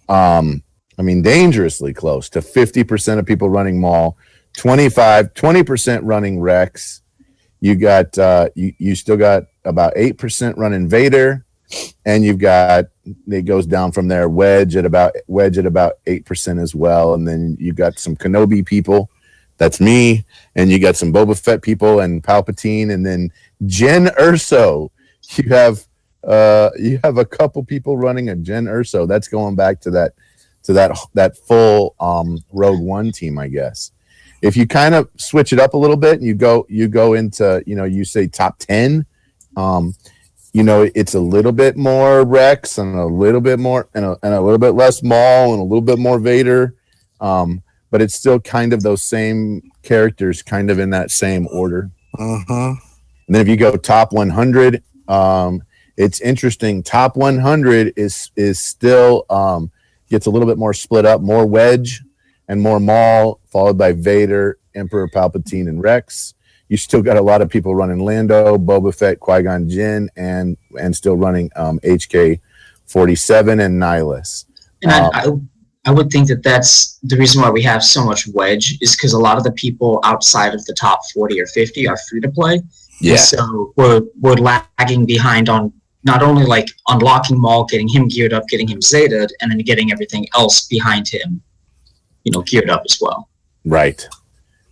I mean, dangerously close to 50% of people running Maul, 20% running Rex. You got you still got about 8% running Vader, and it goes down from there. Wedge at about 8% as well, and then you got some Kenobi people. That's me, and you got some Boba Fett people and Palpatine, and then Jyn Erso. You have a couple people running a Jyn Erso. That's going back to that full Rogue One team, I guess. If you kind of switch it up a little bit and you go into, you say top 10, it's a little bit more Rex and a little bit more and a little bit less Maul and a little bit more Vader. But it's still kind of those same characters kind of in that same order. And then if you go top 100, it's interesting. Top 100 is still gets a little bit more split up, more Wedge and more Maul, followed by Vader, Emperor Palpatine, and Rex. You still got a lot of people running Lando, Boba Fett, Qui-Gon Jinn, and still running HK-47 and Nihilus. And I would think that's the reason why we have so much Wedge is because a lot of the people outside of the top 40 or 50 are free to play. Yeah. So we're lagging behind on not only like unlocking Maul, getting him geared up, getting him Zeta'd, and then getting everything else behind him, geared up as well. Right.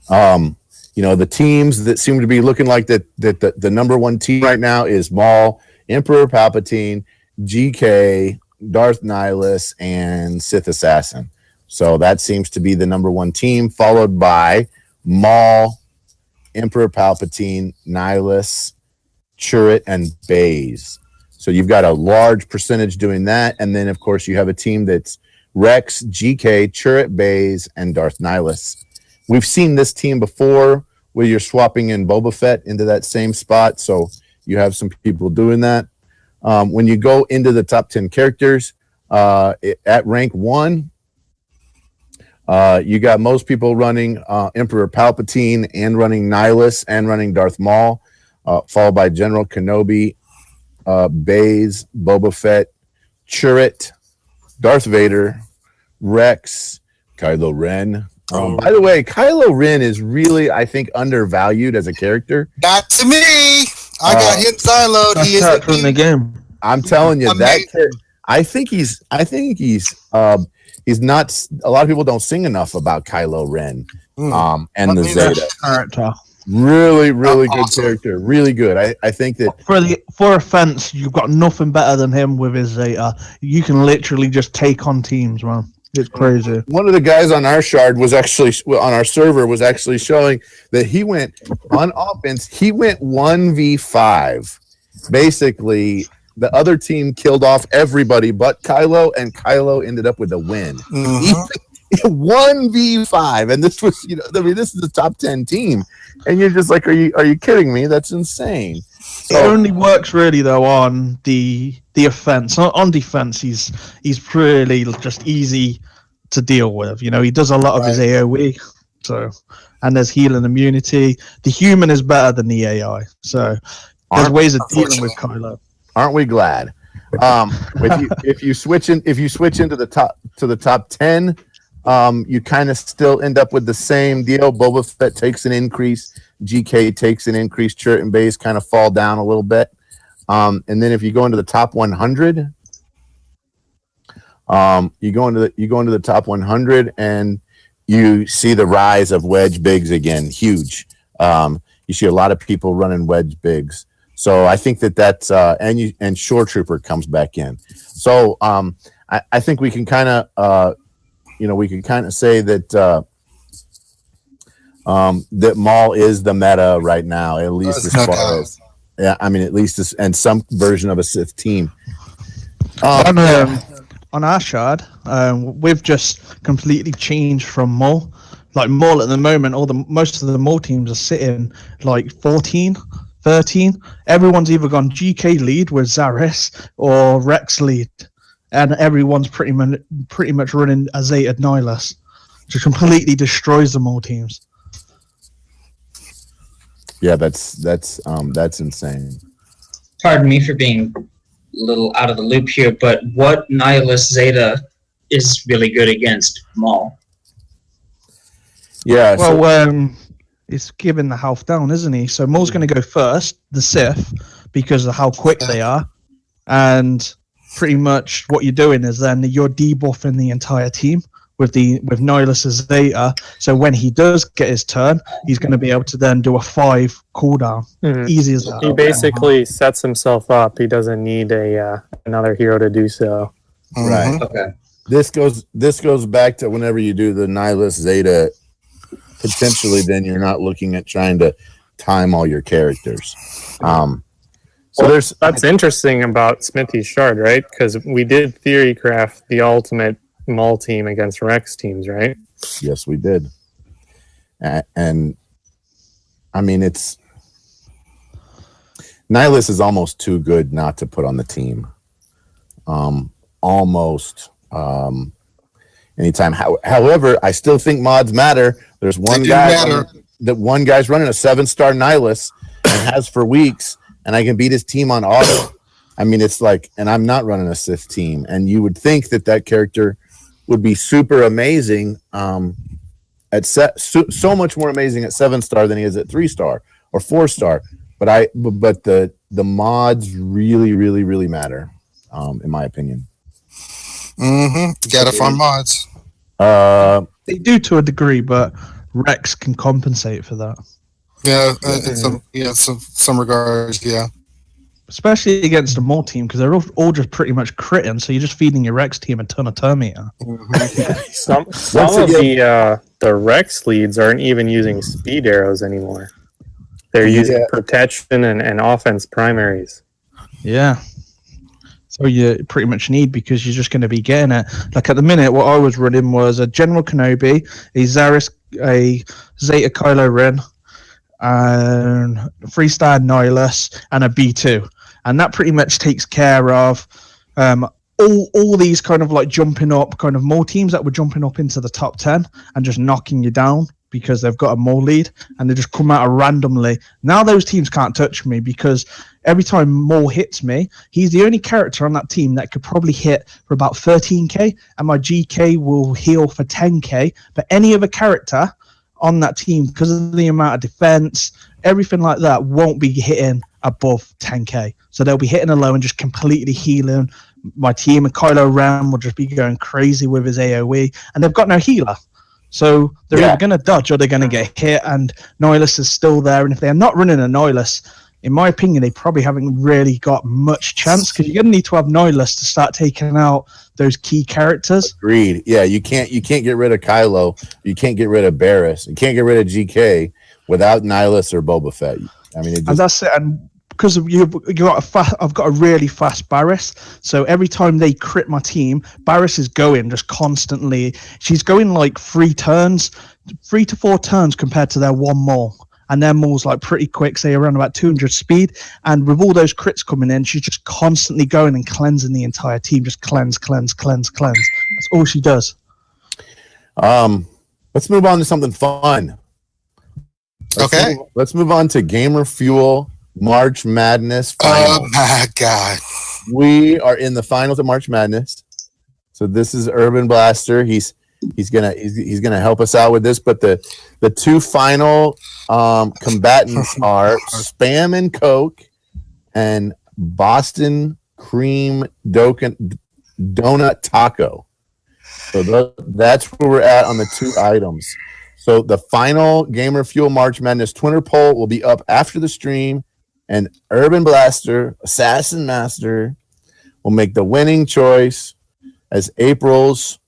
The teams that seem to be looking like the number 1 team right now is Maul, Emperor Palpatine, GK, Darth Nihilus, and Sith Assassin. So that seems to be the number 1 team, followed by Maul, Emperor Palpatine, Nihilus, Chirrut, and Baze. So you've got a large percentage doing that. And then, of course, you have a team that's Rex, GK, Chirrut, Baze, and Darth Nihilus. We've seen this team before where you're swapping in Boba Fett into that same spot. So you have some people doing that. When you go into the top 10 characters, at rank 1, you got most people running Emperor Palpatine and running Nihilus and running Darth Maul, followed by General Kenobi, Baze, Boba Fett, Chirrut, Darth Vader, Rex, Kylo Ren, By the way, Kylo Ren is really, I think, undervalued as a character. Not to me. I got him siloed. He is in the game. I'm telling you that. I think he's not. A lot of people don't sing enough about Kylo Ren, and the Zeta character. Really good character. Really good. I think that for offense, you've got nothing better than him with his Zeta. You can literally just take on teams, man. It's crazy. One of the guys on our shard was actually on our server was actually showing that he went on offense. He went 1v5. Basically, the other team killed off everybody but Kylo, and Kylo ended up with a win. 1v5, and this was, this is the top 10 team, and you're just like, are you kidding me? That's insane. So, it only works really though on the offense. On defense, he's really just easy to deal with. He does a lot of his AOE, and there's healing immunity. The human is better than the AI, so there's ways of dealing with Kylo. Aren't we glad? If you switch into the top 10, you kind of still end up with the same deal. Boba Fett takes an increase, GK takes an increase, Chirrut and Base kind of fall down a little bit. And then if you go into the top 100, you go into the top 100 and you see the rise of Wedge Bigs again, huge. You see a lot of people running Wedge Bigs. So I think that's and Shore Trooper comes back in. So I think we can kind of say that that Maul is the meta right now, at least as far as at least and some version of a Sith team. On our shard, we've just completely changed from Maul. Like Maul at the moment, most of the Maul teams are sitting like 14. 13. Everyone's either gone GK lead with Zaris or Rex lead, and everyone's pretty much running a Zeta Nihilus, which completely destroys them all teams. Yeah, that's insane. Pardon me for being a little out of the loop here, but what Nihilus Zeta is really good against Maul? Yeah. Well, it's giving the health down, isn't he? So Maul's going to go first, the Sith, because of how quick they are. And pretty much what you're doing is then you're debuffing the entire team with Nihilus's Zeta. So when he does get his turn, he's going to be able to then do a 5 cooldown. Easy as that. He basically sets himself up. He doesn't need another hero to do so. Right. Okay. This goes back to whenever you do the Nihilus Zeta. Potentially, then you're not looking at trying to time all your characters. That's interesting about Smithy's shard, right? Because we did theory craft the ultimate Maul team against Rex teams, right? Yes, we did. And I mean, Nihilus is almost too good not to put on the team. Almost. Anytime. However, I still think mods matter. There's one guy's running a 7-star Nihilus and has for weeks, and I can beat his team on auto. I mean, it's like, and I'm not running a Sith team, and you would think that character would be super amazing at so much more amazing at 7-star than he is at 3-star or 4-star. But the mods really matter, in my opinion. Gotta farm mods. They do to a degree, but Rex can compensate for that. Yeah, in some regards, yeah. Especially against a Maul team, because they're all just pretty much critting, so you're just feeding your Rex team a ton of turn meter. Some of the Rex leads aren't even using speed arrows anymore. They're using protection and offense primaries. Yeah. So you pretty much need, because you're just going to be getting it. Like at the minute, what I was running was a General Kenobi, a Zaris, a Zeta Kylo Ren, and 3-star Nihilus, and a B2. And that pretty much takes care of all these kind of like jumping up, kind of more teams that were jumping up into the top 10 and just knocking you down because they've got a mole lead and they just come out randomly. Now those teams can't touch me because every time Mole hits me, he's the only character on that team that could probably hit for about 13k, and my GK will heal for 10k. But any other character on that team, because of the amount of defense, everything like that, won't be hitting above 10k. So they'll be hitting a low and just completely healing my team, and Kylo Ren will just be going crazy with his AoE, and they've got no healer. So they're either going to dodge or they're going to get hit, and Nihilus is still there. And if they're not running a Nihilus, in my opinion, they probably haven't really got much chance, because you're going to need to have Nihilus to start taking out those key characters. Agreed. Yeah, you can't get rid of Kylo. You can't get rid of Barriss. You can't get rid of GK without Nihilus or Boba Fett. I mean, and that's it. And because of I've got a really fast Barriss, so every time they crit my team, Barriss is going just constantly. She's going like 3 to 4 turns compared to their one Maul. And their Maul's like pretty quick, say around about 200 speed. And with all those crits coming in, she's just constantly going and cleansing the entire team. Just cleanse. That's all she does. Let's move on to something fun. Let's move on to Gamer Fuel March Madness Finals. Oh my God. We are in the finals of March Madness. So this is Urban Blaster. He's gonna help us out with this, but the 2 final combatants are Spam and Coke and Boston Cream Donut Taco. So that's where we're at on the 2 items. So the final Gamer Fuel March Madness Twitter poll will be up after the stream, and Urban Blaster, Assassin Master, will make the winning choice as April's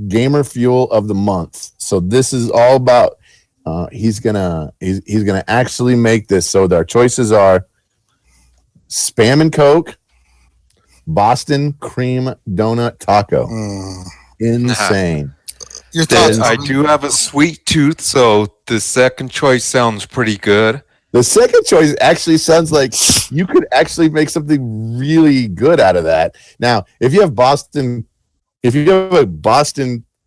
Gamer Fuel of the month. So this is all about he's gonna actually make this. So our choices are Spam and Coke, Boston Cream Donut Taco. Insane. Your thoughts? I do have a sweet tooth, so the second choice sounds pretty good. The second choice actually sounds like you could actually make something really good out of that. Now, if you have a Boston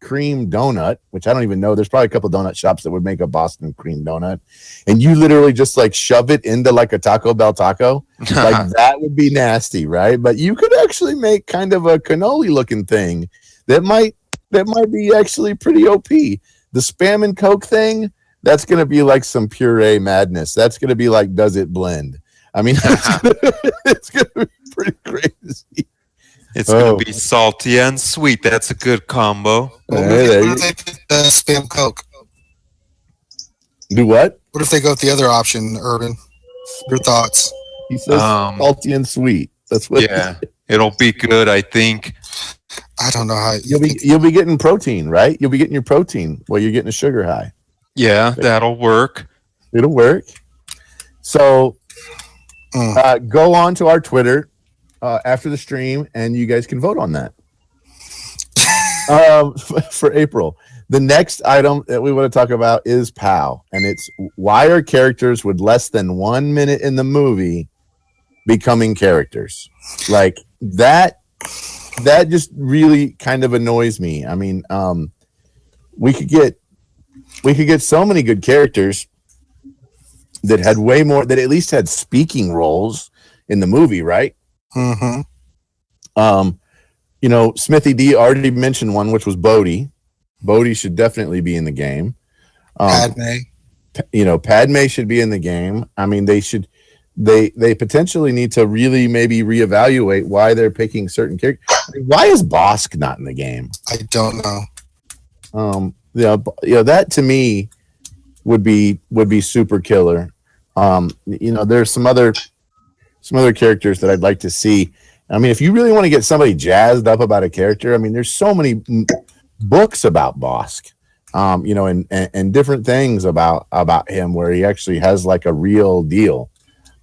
cream donut, which I don't even know, there's probably a couple donut shops that would make a Boston cream donut, and you literally just like shove it into like a Taco Bell taco, like that would be nasty, right? But you could actually make kind of a cannoli looking thing that might be actually pretty OP. The Spam and Coke thing, that's going to be like some puree madness. That's going to be like, does it blend? I mean, it's going to be pretty crazy. It's going to be salty and sweet. That's a good combo. What if they put the Spam Coke? Do what? What if they go with the other option, Urban? Your thoughts? He says salty and sweet. That's what. Yeah, it'll be good, I think. I don't know how you'll be getting protein, right? You'll be getting your protein while you're getting a sugar high. Yeah, that'll work. It'll work. So go on to our Twitter after the stream, and you guys can vote on that. For April, the next item that we want to talk about is PAO, and it's why are characters with less than 1 minute in the movie becoming characters? Like that just really kind of annoys me. I mean, we could get so many good characters that had way more, that at least had speaking roles in the movie, right? Mm-hmm. Smithy D already mentioned one, which was Bodhi. Bodhi should definitely be in the game. Padme. Padme should be in the game. I mean, they potentially need to really maybe reevaluate why they're picking certain characters. I mean, why is Bosk not in the game? I don't know. That to me would be super killer. There's some other characters that I'd like to see. I mean, if you really want to get somebody jazzed up about a character, I mean, there's so many books about Bosk, and different things about him where he actually has like a real deal.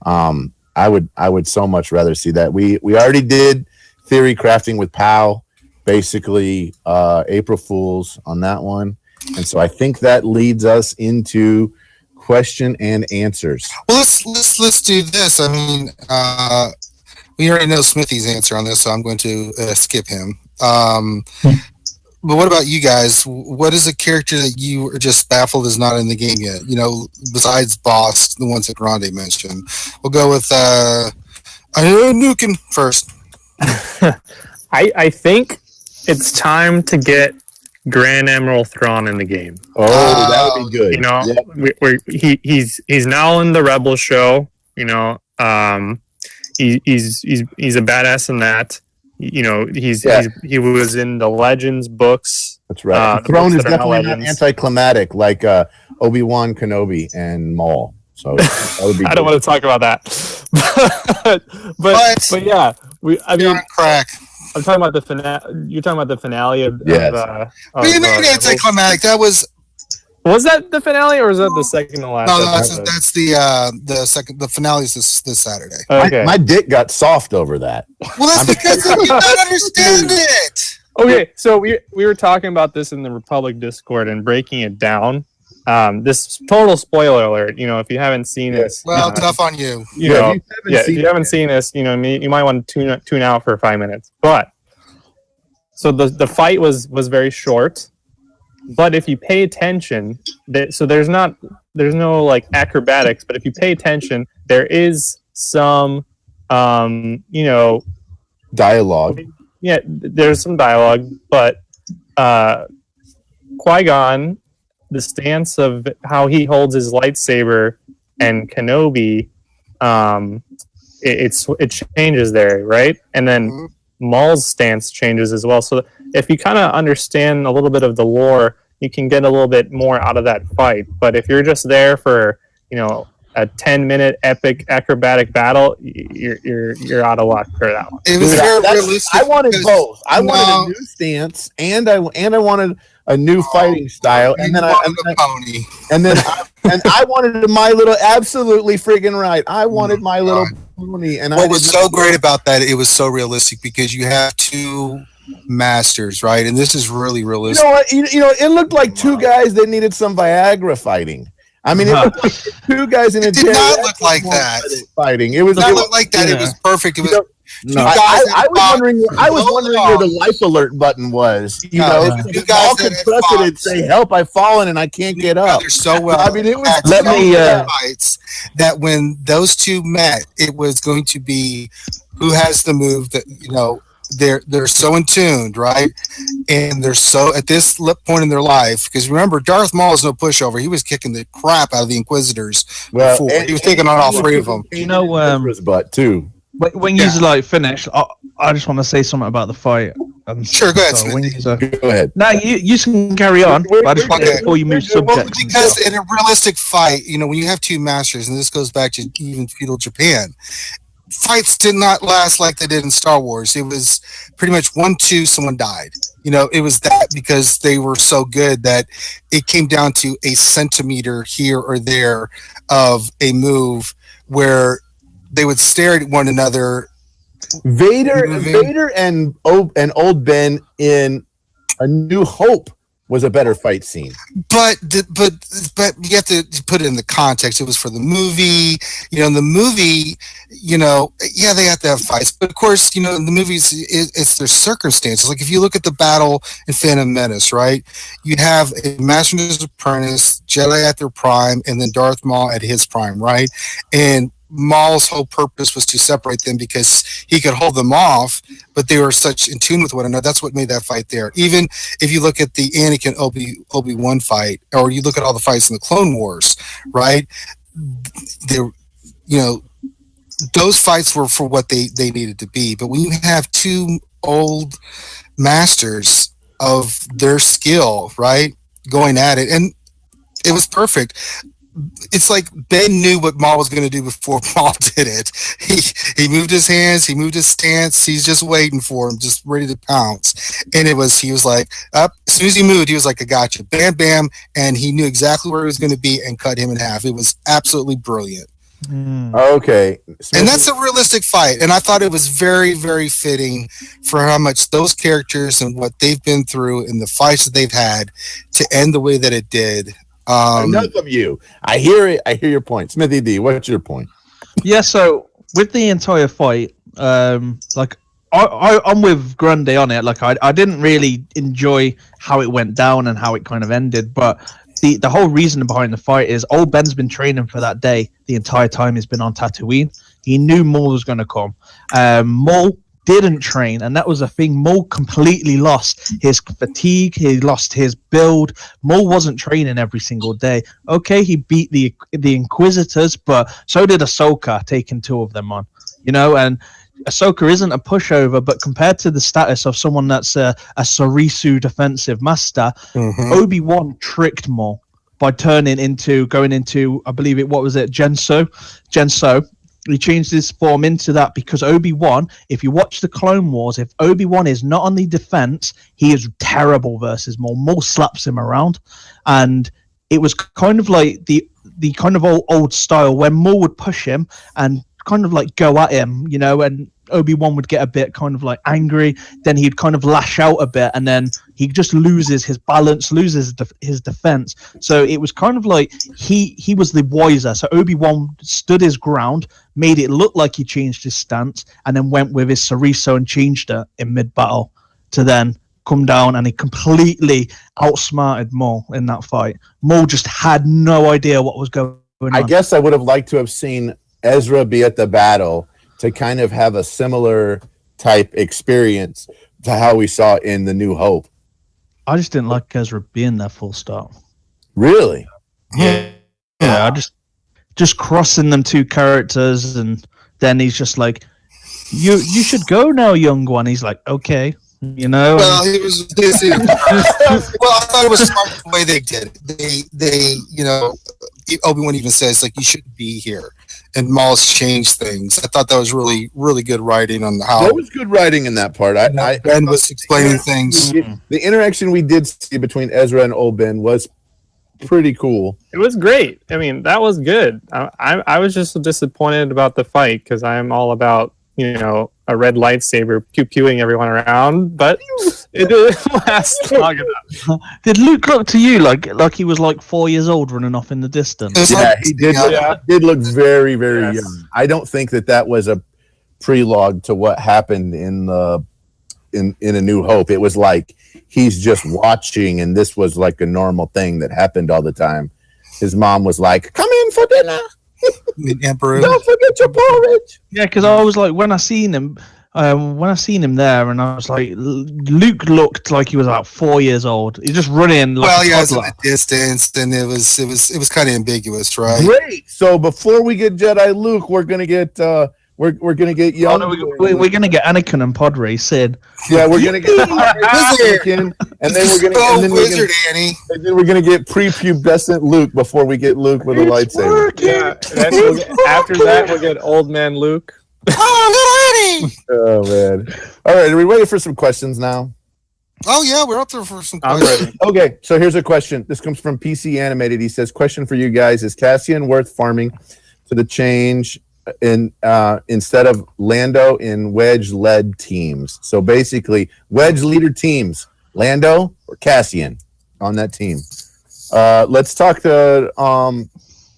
I would so much rather see that. We already did theory crafting with PAO, basically April Fools on that one. And so I think that leads us into question and answers. Well, let's do this. I mean, we already know Smithy's answer on this, so I'm going to skip him. But what about you guys? What is a character that you are just baffled is not in the game yet? Besides Boss, the ones that Grande mentioned. We'll go with Nukin first. I think it's time to get Grand Admiral Thrawn in the game. Oh, that would be good. He's now in the Rebel show. He's a badass in that. He was in the Legends books. That's right. Throne is definitely not anticlimactic like Obi-Wan Kenobi and Maul. So that would be I don't want to talk about that. but yeah, crack. I'm talking about the finale. You're talking about the finale of. Yes. But you made it anticlimactic. That was. Was that the finale, or was that the second to last? No, that's the second. The finale is this Saturday. Okay. My dick got soft over that. Well, that's because you don't understand it. Okay, so we were talking about this in the Republic Discord and breaking it down. This total spoiler alert. If you haven't seen this, well, tough on you. If you haven't seen this, you might want to tune out for 5 minutes. But so the fight was very short. But if you pay attention, so there's no like acrobatics. But if you pay attention, there is some dialogue. Yeah, there's some dialogue, but Qui-Gon, the stance of how he holds his lightsaber, and Kenobi, it changes there, right? And then Maul's stance changes as well. So if you kind of understand a little bit of the lore, you can get a little bit more out of that fight. But if you're just there for a 10-minute epic acrobatic battle, you're out of luck for that one. It was very realistic. I wanted both. I wanted a new stance, and I wanted a new fighting style, and then I wanted My Little, absolutely friggin' right. I wanted My Little Pony, and what was so great about that? It was so realistic because you have two masters, right? And this is really realistic. You know what? It looked like two guys that needed some Viagra fighting. I mean, it looked like two guys in a. It did not look like that. Fighting. It was not look like that. Yeah. It was perfect. It was. I was wondering where the life alert button was. Two guys could press it and say, "Help! I've fallen and I can't get up." They're so well. I mean, it was. Let me fights that when those two met, it was going to be who has the move that they're so in tuned, right? And they're so at this point in their life, because remember, Darth Maul is no pushover. He was kicking the crap out of the Inquisitors before. He was taking on all three of them. Butt too. When you finish, I just want to say something about the fight. Sure, go ahead. Go ahead. No, you can carry on. I just want before you move subject. Because in a realistic fight, when you have two masters, and this goes back to even feudal Japan, fights did not last like they did in Star Wars. It was pretty much 1-2, someone died. It was that because they were so good that it came down to a centimeter here or there of a move where they would stare at one another. Vader and Old Ben in A New Hope was a better fight scene. But you have to put it in the context. It was for the movie. In the movie, they have to have fights. But of course, in the movies, it's their circumstances. Like if you look at the battle in Phantom Menace, right? You have a Master's Apprentice, Jedi at their prime, and then Darth Maul at his prime, right? And Maul's whole purpose was to separate them because he could hold them off, but they were such in tune with one another. That's what made that fight there. Even if you look at the Anakin Obi-Wan fight, or you look at all the fights in the Clone Wars, right? Those fights were for what they needed to be. But when you have two old masters of their skill, right, going at it, and it was perfect. It's like Ben knew what Maul was going to do before Maul did it. He moved his hands, he moved his stance. He's just waiting for him, just ready to pounce. And he was like, up as soon as he moved, he was like, "I got you, bam, bam," and he knew exactly where he was going to be and cut him in half. It was absolutely brilliant. Okay, and that's a realistic fight, and I thought it was very, very fitting for how much those characters and what they've been through and the fights that they've had to end the way that it did. Enough of you. I hear it. I hear your point. Smithy D, what's your point? Yeah, so with the entire fight, I'm with Grande on it. Like I didn't really enjoy how it went down and how it kind of ended, but the whole reason behind the fight is Old Ben's been training for that day the entire time he's been on Tatooine. He knew Maul was going to come. Maul didn't train, and that was a thing. Maul completely lost his fatigue. He lost his build. Maul wasn't training every single day. Okay, he beat the Inquisitors, but so did Ahsoka, taking 2 of them on. You know, and Ahsoka isn't a pushover, but compared to the status of someone that's a Sarisu defensive master, Obi-Wan tricked Maul by going into, I believe Genso. He changed his form into that because Obi-Wan, if you watch the Clone Wars, if Obi-Wan is not on the defense, he is terrible versus Maul. Maul slaps him around. And it was kind of like the kind of old style when Maul would push him and kind of like go at him, you know, and Obi-Wan would get a bit kind of like angry, then he'd kind of lash out a bit, and then he just loses his balance, loses his defense. So it was kind of like he was the wiser. So Obi-Wan stood his ground, made it look like he changed his stance, and then went with his Sariso and changed it in mid-battle to then come down, and he completely outsmarted Maul in that fight. Maul just had no idea what was going on. I guess I would have liked to have seen Ezra be at the battle to kind of have a similar type experience to how we saw in The New Hope. I just didn't like Ezra being there full stop. Really? Yeah, I just crossing them 2 characters, and then he's just like, you should go now, young one. He's like, okay, you know. Well, he was busy. Well, I thought it was smart the way they did it. They you know, Obi-Wan even says like, you shouldn't be here. And Maul's changed things. I thought that was really, really good writing on how. There was good writing in that part. Ben was explaining things. The interaction we did see between Ezra and Old Ben was pretty cool. It was great. I mean, that was good. I was just disappointed about the fight because I'm all about, you know, a red lightsaber pew-pewing everyone around, but it didn't last long enough. Did Luke look to you like he was like 4 years old running off in the distance? Yeah, he did. Yeah. Did look very, very young. I don't think that was a prelogue to what happened in A New Hope. It was like he's just watching, and this was like a normal thing that happened all the time. His mom was like, "Come in for dinner." Emperor. Don't forget your porridge. Yeah, because I was like, when I seen him there, and I was like, Luke looked like he was about 4 years old. He's just running. Like well, yeah, it's a distance, and it was kind of ambiguous, right? Great. So before we get Jedi Luke, we're gonna get we're gonna get young. We're gonna get Anakin and Pod Sid. Yeah, we're gonna get Anakin, and then we're gonna get prepubescent Luke before we get Luke with a lightsaber. Yeah, after that we'll get old man Luke. Oh man! All right, are we ready for some questions now? Oh yeah, we're up there for some questions. Okay, so here's a question. This comes from PC Animated. He says, "Question for you guys: Is Cassian worth farming to the change in instead of Lando in Wedge-led teams?" So basically, Wedge leader teams, Lando or Cassian on that team. Let's talk to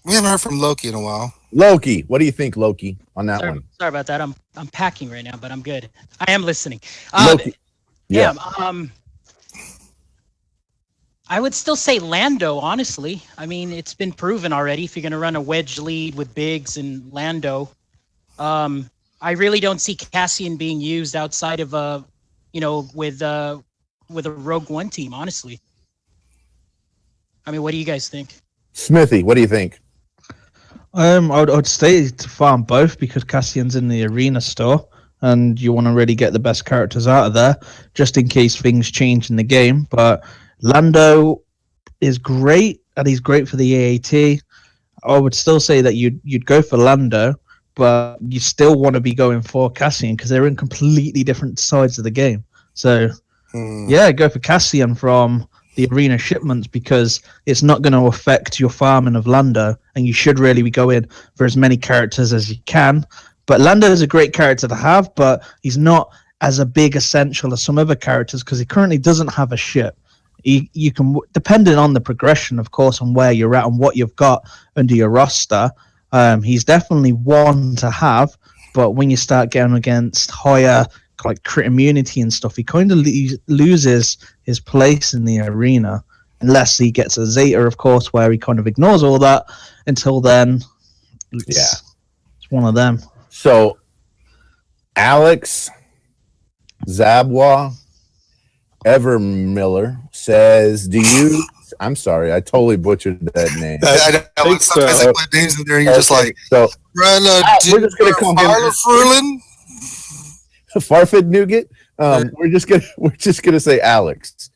we haven't heard from Loki in a while. Loki, what do you think, Loki, on that one? Sorry about that. I'm packing right now, but I'm good. I am listening. Loki. Yeah. I would still say Lando, honestly. I mean, it's been proven already. If you're going to run a wedge lead with Biggs and Lando, I really don't see Cassian being used outside of with a Rogue One team. Honestly. I mean, what do you guys think? Smithy, what do you think? I'd stay to farm both because Cassian's in the arena store, and you want to really get the best characters out of there, just in case things change in the game. But Lando is great, and he's great for the AAT. I would still say that you'd go for Lando, but you still want to be going for Cassian because they're in completely different sides of the game. So, yeah, go for Cassian from the arena shipments because it's not going to affect your farming of Lando, and you should really be going for as many characters as you can. But Lando is a great character to have, but he's not as a big essential as some other characters because he currently doesn't have a ship. You can, depending on the progression, of course, on where you're at and what you've got under your roster, he's definitely one to have. But when you start getting against higher like crit immunity and stuff, he kind of loses his place in the arena, unless he gets a Zeta, of course, where he kind of ignores all that. Until then, it's one of them. So, Alex Zabwa Evermiller says, "Do you?" I'm sorry, I totally butchered that name. I know. Sometimes I put names in there, and you're just like, so we're just gonna call him Farfid Nougat. We're just gonna say Alex.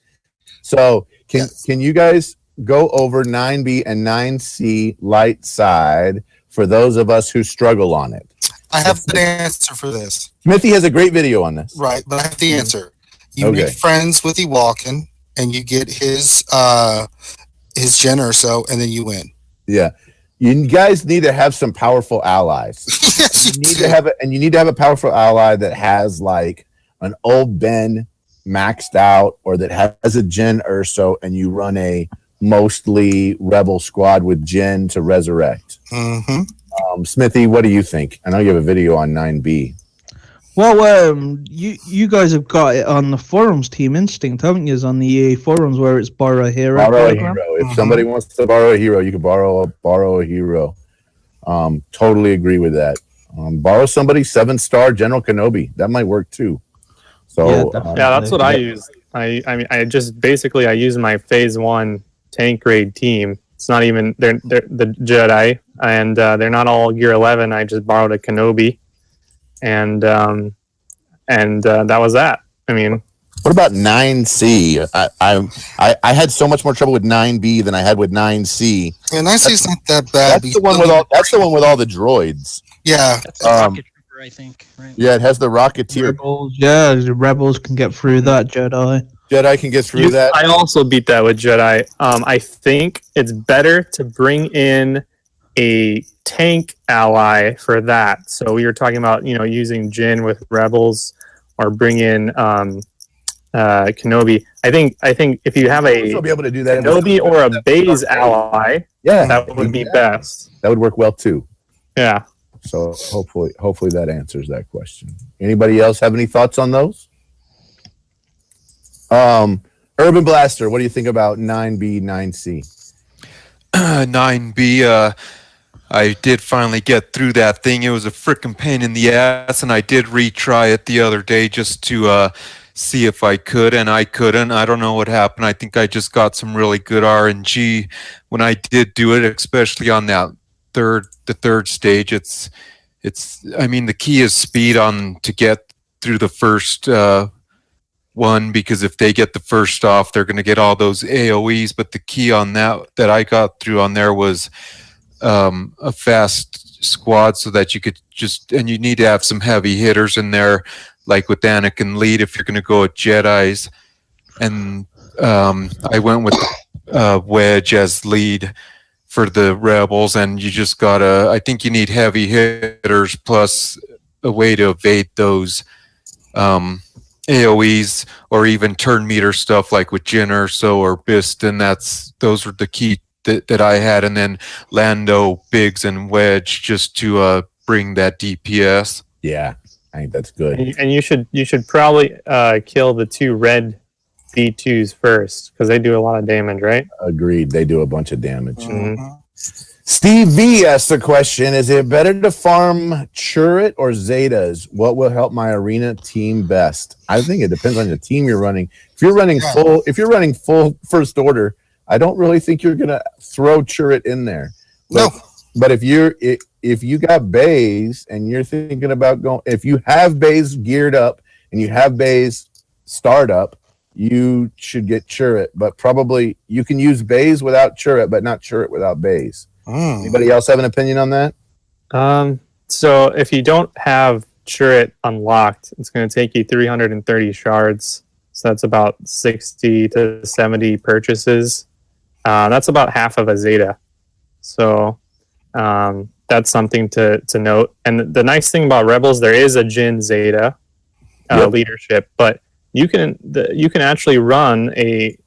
So can you guys go over 9B and 9C light side for those of us who struggle on it? I have the answer for this. Smithy has a great video on this. Right, but I have the answer. You make friends with Ewalkin, and you get his gen or so, and then you win. Yeah. You guys need to have some powerful allies. Yes, you need to have a powerful ally that has like an old Ben maxed out, or that has a Jin Urso, and you run a mostly rebel squad with Jin to resurrect. Mm-hmm. Smithy, what do you think? I know you have a video on 9B. Well, you guys have got it on the forums, Team Instinct, haven't you? On the EA forums where it's borrow a hero. Borrow a hero. If somebody wants to borrow a hero, you can borrow a hero. Totally agree with that. Borrow somebody 7-star General Kenobi. That might work too. So that's what I use. I mean, I just basically I use my phase 1 tank grade team. It's not even they're the Jedi, and they're not all gear 11. I just borrowed a Kenobi, and that was that. I mean, what about 9C? I had so much more trouble with 9B than I had with 9C. Yeah, 9C is not that bad. That's the one with all the droids. Yeah. That's the rocket trooper, I think. Right? Yeah, it has the Rocketeer. The rebels can get through that. Jedi can get through that. I also beat that with Jedi. I think it's better to bring in a tank ally for that. So we were talking about, using Jin with rebels, or bring in Kenobi. I think if you have a be able to do that Kenobi or a Baze ally, that would be best. That would work well too. Yeah. So hopefully that answers that question. Anybody else have any thoughts on those? Urban Blaster, what do you think about 9B, 9C? 9B, I did finally get through that thing. It was a freaking pain in the ass, and I did retry it the other day just to see if I could, and I couldn't. I don't know what happened. I think I just got some really good RNG when I did do it, especially on that the third stage. It's I mean, the key is speed to get through the first one, because if they get the first off, they're going to get all those AoEs. But the key on that I got through on there was a fast squad, so that you could and you need to have some heavy hitters in there, like with Anakin lead if you're going to go with Jedis. And I went with Wedge as lead for the rebels, and you just gotta, I think you need heavy hitters plus a way to evade those AoEs, or even turn meter stuff like with Jin Urso or Biston. Those were the key that I had, and then Lando, Biggs, and Wedge just to bring that DPS. Yeah, I think that's good. And you should probably kill the 2 red B2s first, because they do a lot of damage, right? Agreed. They do a bunch of damage. Mm-hmm. Steve V asked the question, is it better to farm Churret or Zetas? What will help my arena team best? I think it depends on the team you're running. If you're running full first order, I don't really think you're gonna throw Churret in there. But if you got Baze and you're thinking about going, if you have Baze geared up and you have Baze start up, you should get Churret. But probably you can use Baze without Churret, but not Churret without Baze. Anybody else have an opinion on that? So if you don't have Churret unlocked, it's going to take you 330 shards. So that's about 60 to 70 purchases. That's about half of a Zeta. So that's something to note. And the nice thing about Rebels, there is a Jin Zeta leadership, but you can actually run a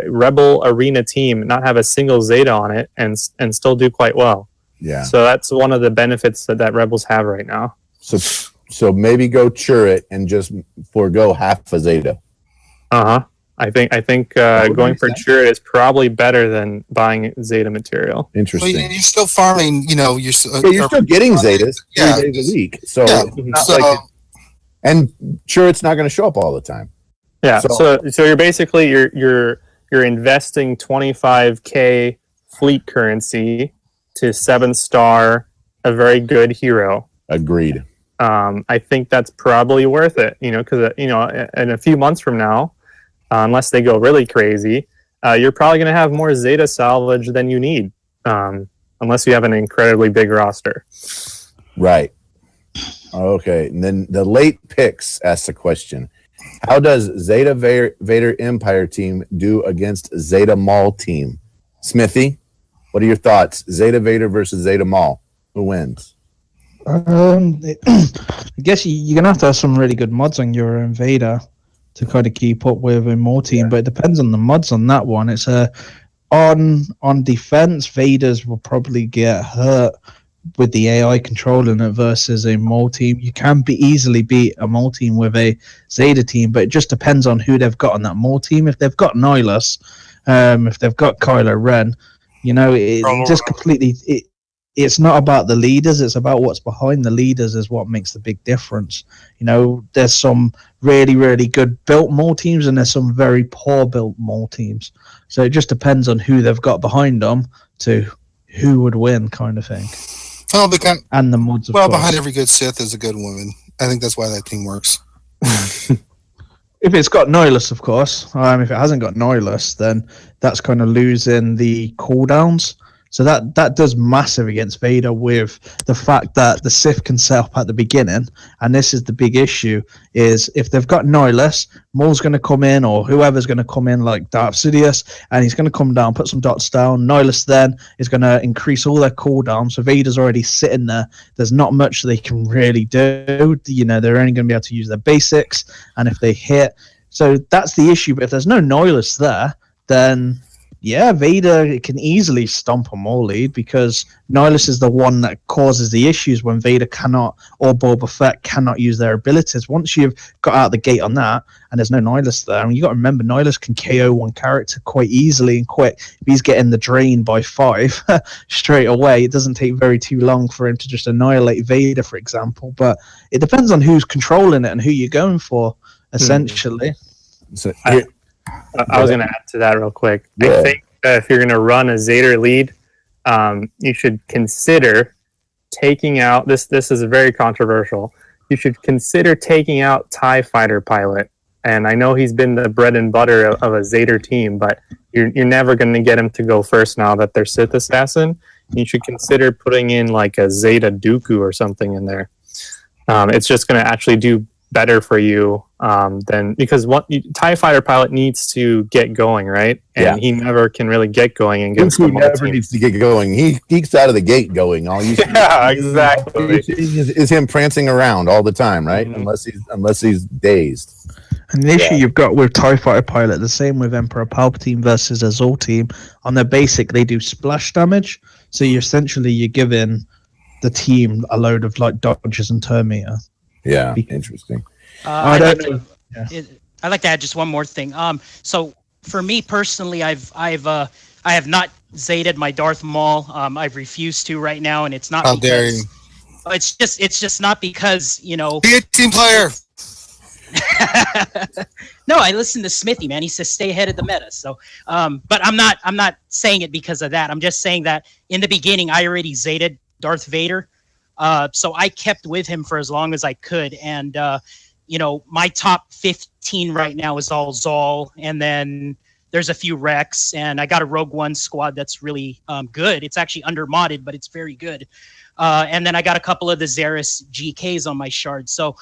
Rebel arena team, not have a single Zeta on it, and still do quite well. Yeah. So that's one of the benefits that Rebels have right now. So So maybe go Churret and just forego half a Zeta. I think going for Churret is probably better than buying Zeta material. Interesting. Well, you're still farming, you're still getting Zetas 3 days a week. So, and Churret's not going to show up all the time. Yeah. So you're basically you're investing 25K fleet currency to 7-star a very good hero. Agreed. I think that's probably worth it, because in a few months from now, unless they go really crazy, you're probably going to have more Zeta salvage than you need, unless you have an incredibly big roster. Right. Okay. And then the late picks asks a question. How does Zeta Vader Empire team do against Zeta Maul team? Smithy, what are your thoughts? Zeta Vader versus Zeta Maul. Who wins? I guess you're gonna have to have some really good mods on your Vader to kind of keep up with a Maul team, but it depends on the mods on that one. It's on defense, Vaders will probably get hurt with the AI controlling it versus a Maul team. You can easily beat a Maul team with a Zeta team, but it just depends on who they've got on that Maul team. If they've got Nihilus, if they've got Kylo Ren, it just completely. It's not about the leaders, it's about what's behind the leaders is what makes the big difference. There's some really, really good built Maul teams and there's some very poor built Maul teams. So it just depends on who they've got behind them to who would win kind of thing. Well, and the mods, of course. Behind every good Sith is a good woman. I think that's why that thing works. If it's got Nihilus, of course. If it hasn't got Nihilus, then that's kind of losing the cooldowns. So that does massive against Vader with the fact that the Sith can set up at the beginning, and this is the big issue, is if they've got Nihilus, Maul's going to come in, or whoever's going to come in like Darth Sidious, and he's going to come down, put some dots down. Nihilus then is going to increase all their cooldowns, so Vader's already sitting there. There's not much they can really do. They're only going to be able to use their basics, and if they hit... So that's the issue, but if there's no Nihilus there, then... Yeah, Vader can easily stomp a Maul lead because Nihilus is the one that causes the issues when Vader cannot, or Boba Fett cannot use their abilities. Once you've got out the gate on that, and there's no Nihilus there, and you got to remember, Nihilus can KO one character quite easily and quick. If he's getting the drain by 5 straight away, it doesn't take too long for him to just annihilate Vader, for example. But it depends on who's controlling it and who you're going for, essentially. So I was going to add to that real quick. Yeah. I think if you're going to run a Zeta lead, you should consider taking out this. This is very controversial. You should consider taking out TIE Fighter Pilot. And I know he's been the bread and butter of a Zeta team, but you're never going to get him to go first now that they're Sith Assassin. You should consider putting in like a Zeta Dooku or something in there. It's just going to actually do better for you than, because TIE Fighter Pilot needs to get going, right? And he never can really get going against Dooku never needs to get going. He geeks out of the gate going. All you exactly is him prancing around all the time, right? Mm-hmm. Unless he's dazed. And the issue you've got with TIE Fighter Pilot, the same with Emperor Palpatine versus Azul team, on their basic they do splash damage, so you're giving the team a load of like dodges and turn meter. Yeah, interesting. I don't know. I'd like to add just one more thing. So for me personally, I have not Zeta'd my Darth Maul. I've refused to right now, and it's not. How dare you? It's just not because be a team player. No, I listen to Smithy, man. He says stay ahead of the meta. So, but I'm not saying it because of that. I'm just saying that in the beginning, I already Zeta'd Darth Vader. So I kept with him for as long as I could. And, my top 15 right now is all Zol. And then there's a few Rex. And I got a Rogue One squad that's really good. It's actually under-modded, but it's very good. And then I got a couple of the Xeris GKs on my shard. So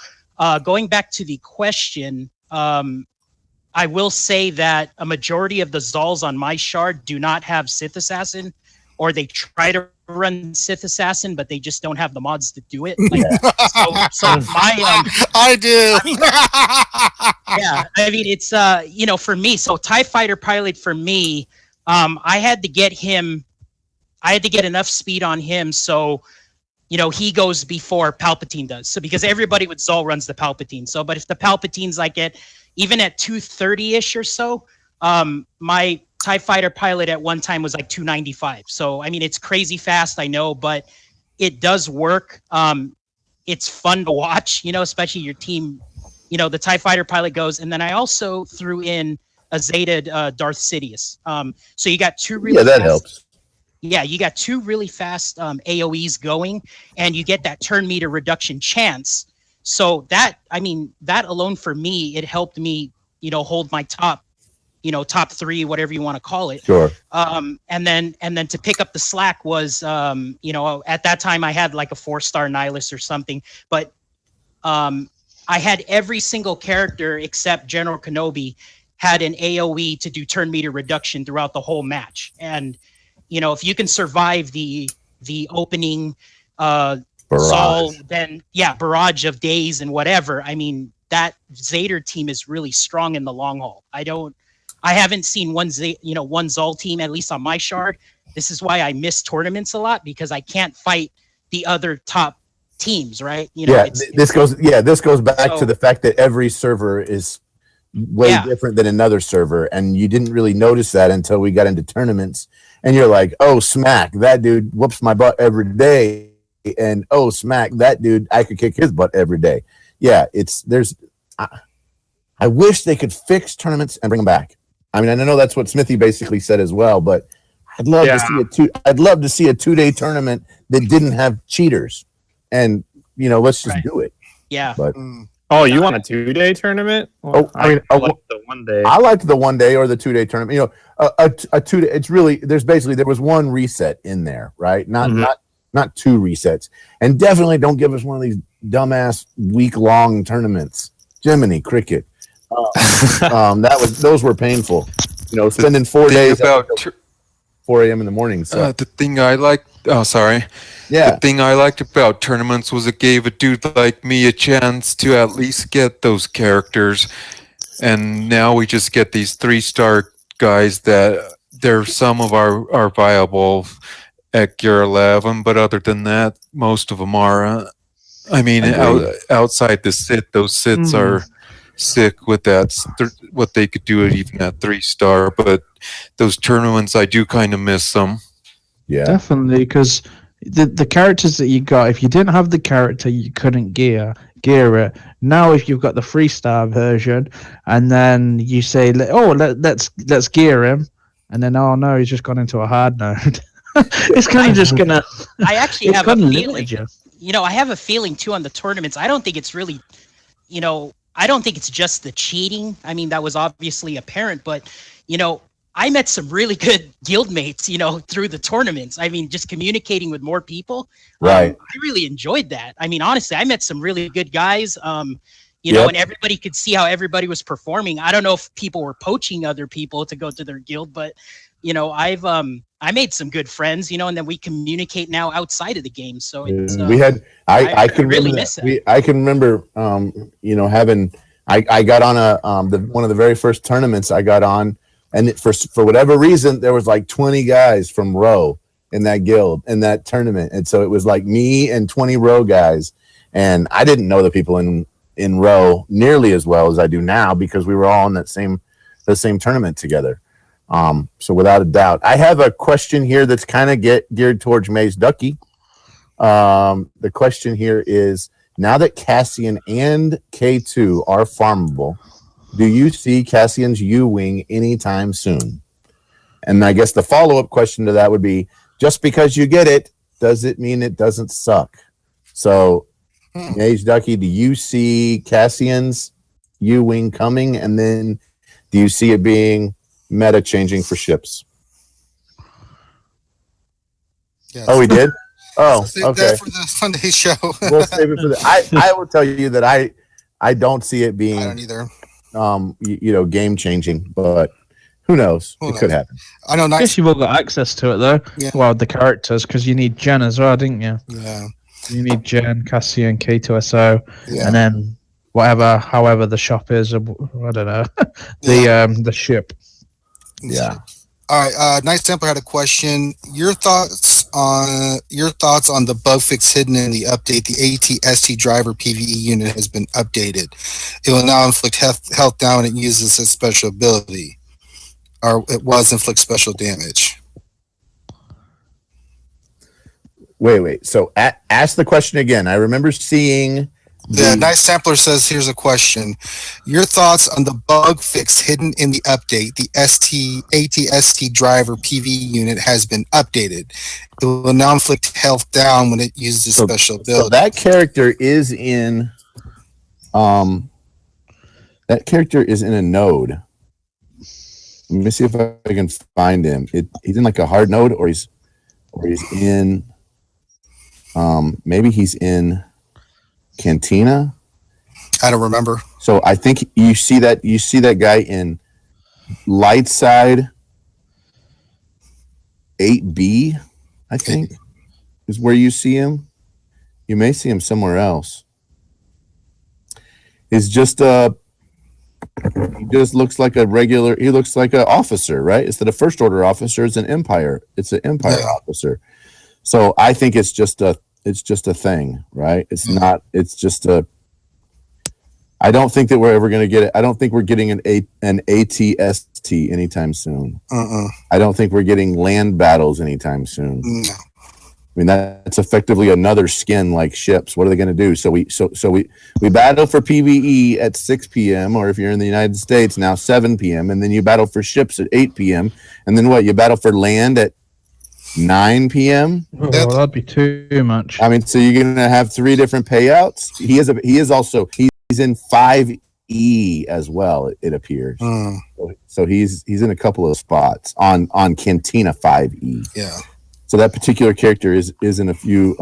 going back to the question, I will say that a majority of the Zols on my shard do not have Sith Assassin, or they try to run Sith Assassin, but they just don't have the mods to do it. I do. I mean, it's for me. So TIE Fighter Pilot for me, I had to get enough speed on him. So he goes before Palpatine does. So because everybody with Zol runs the Palpatine. So, but if the Palpatine's like even at 230-ish or so, my TIE fighter pilot at one time was like 295. So, I mean, it's crazy fast, I know, but it does work. It's fun to watch, especially your team, the TIE fighter pilot goes. And then I also threw in a Zeta Darth Sidious. So you got two really that helps. Yeah, you got two really fast AoEs going, and you get that turn meter reduction chance. So that alone for me, it helped me, hold my top 3, whatever you want to call it. Sure. And then to pick up the slack was, at that time I had like a 4-star nihilist or something, but I had every single character except General Kenobi had an AoE to do turn meter reduction throughout the whole match. And if you can survive the opening barrage. Then barrage of days and whatever. I mean, that Zader team is really strong in the long haul. I haven't seen one Zol team, at least on my shard. This is why I miss tournaments a lot, because I can't fight the other top teams, right? This goes back to the fact that every server is way different than another server, and you didn't really notice that until we got into tournaments. And you're like, oh, smack, that dude whoops my butt every day. And oh, smack, that dude, I could kick his butt every day. Yeah, I wish they could fix tournaments and bring them back. I mean, I know that's what Smithy basically said as well, but I'd love to see a 2-day tournament that didn't have cheaters. And, let's just do it. Yeah. But oh, you want a 2-day tournament? Well, I like the 1 day. I liked the 1 day or the 2-day tournament. A 2 day. It's really there was one reset in there, right? Not 2 resets, and definitely don't give us one of these dumbass week-long tournaments. Jiminy Cricket. Those were painful. Spending 4 days about 4 a.m. in the morning. So the thing I liked. Oh, sorry. Yeah. The thing I liked about tournaments was it gave a dude like me a chance to at least get those characters. And now we just get these 3-star guys that they're some of our viable at Gear 11, but other than that, most of them are. Outside the sit, those sits are sick with that. What they could do it even at 3-star, but those tournaments, I do kind of miss them. Yeah, definitely, because the characters that you got, if you didn't have the character, you couldn't gear it. Now, if you've got the 3-star version, and then you say, let's gear him, and then no, he's just gone into a hard mode. It's kind of just gonna. I actually have a feeling. I have a feeling too on the tournaments. I don't think it's really, I don't think it's just the cheating. I mean, that was obviously apparent, but I met some really good guild mates, through the tournaments. I mean, just communicating with more people. Right. I really enjoyed that. I mean, honestly, I met some really good guys. And everybody could see how everybody was performing. I don't know if people were poaching other people to go to their guild, but I made some good friends, and then we communicate now outside of the game. So it's, we had, I can really remember miss that. I can remember, having, I got on one of the very first tournaments I got on, and for whatever reason, there was like 20 guys from Row in that guild, in that tournament. And so it was like me and 20 Row guys. And I didn't know the people in Row nearly as well as I do now, because we were all in the same tournament together. So without a doubt, I have a question here that's kind of geared towards Maze Ducky. The question here is, now that Cassian and K2 are farmable, do you see Cassian's U-Wing anytime soon? And I guess the follow-up question to that would be, just because you get it, does it mean it doesn't suck? So, Maze Ducky, do you see Cassian's U-Wing coming? And then do you see it being meta changing for ships? Yes. Oh, we did? Oh, save okay. that for the Sunday show. We'll save it for that. I will tell you that I don't see it being I don't either. Game changing, but who knows? It could happen. I know. I guess you've all got access to it though. Yeah. Well, the characters, because you need Jen as well, didn't you? Yeah. You need Jen, Cassian, K2SO, Yeah. and then however the shop is. I don't know. The ship. Yeah. All right. Night Temple had a question. Your thoughts on the bug fix hidden in the update. The AT-ST driver PvE unit has been updated. It will now inflict health down when it uses its special ability, or it was inflict special damage. Wait. So ask the question again. I remember seeing. The Nice Sampler says, here's a question. Your thoughts on the bug fix hidden in the update. The AT-ST driver PvE unit has been updated. It will now inflict health down when it uses special ability. So that character is in a node. Let me see if I can find him. He's in like a hard node, or he's in maybe he's in Cantina. I don't remember. So I think you see that guy in light side 8B, I think, is where you see him. You may see him somewhere else. He just looks like a regular. He looks like an officer, right? Instead of first order officer, it's an empire. It's an empire officer. So I think it's just a thing, right? It's not. It's just a. I don't think that we're ever going to get it. I don't think we're getting an AT-ST anytime soon. I don't think we're getting land battles anytime soon. No. I mean, that's effectively another skin like ships. What are they going to do? So we battle for PvE at 6 p.m. or if you're in the United States now 7 p.m. and then you battle for ships at 8 p.m. and then what? You battle for land at 9 p.m. Oh, that'd be too much. I mean, so you're going to have 3 different payouts. He's in 5E as well. It appears. So he's in a couple of spots on Cantina 5E. Yeah. So that particular character is in a few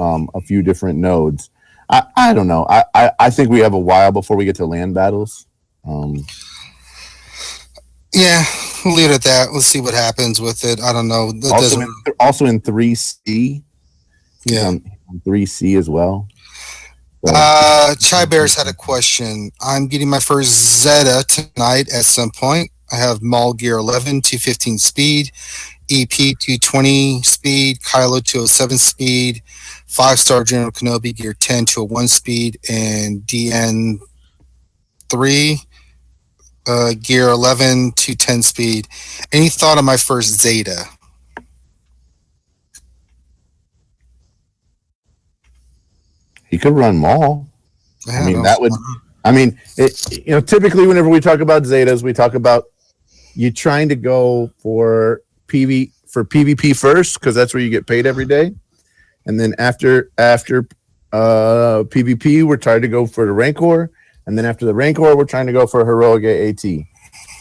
different nodes. I don't know. I think we have a while before we get to land battles. Yeah, we'll leave it at that. Let's see what happens with it. I don't know. Also in 3C. Yeah. 3C as well. So, Chai Bears had a question. I'm getting my first Zeta tonight at some point. I have Maul Gear 11, 215 speed, EP 220 speed, Kylo 207 speed, 5-star General Kenobi Gear 10, 201 speed, and DN 3 Gear 11, 210 speed. Any thought on my first Zeta? he could run Maul. Yeah, I mean, that would. I mean, typically whenever we talk about Zetas, we talk about you trying to go for PvP first because that's where you get paid every day, and then after PvP, we're trying to go for the Rancor, and then after the Rancor, we're trying to go for Heroic AAT.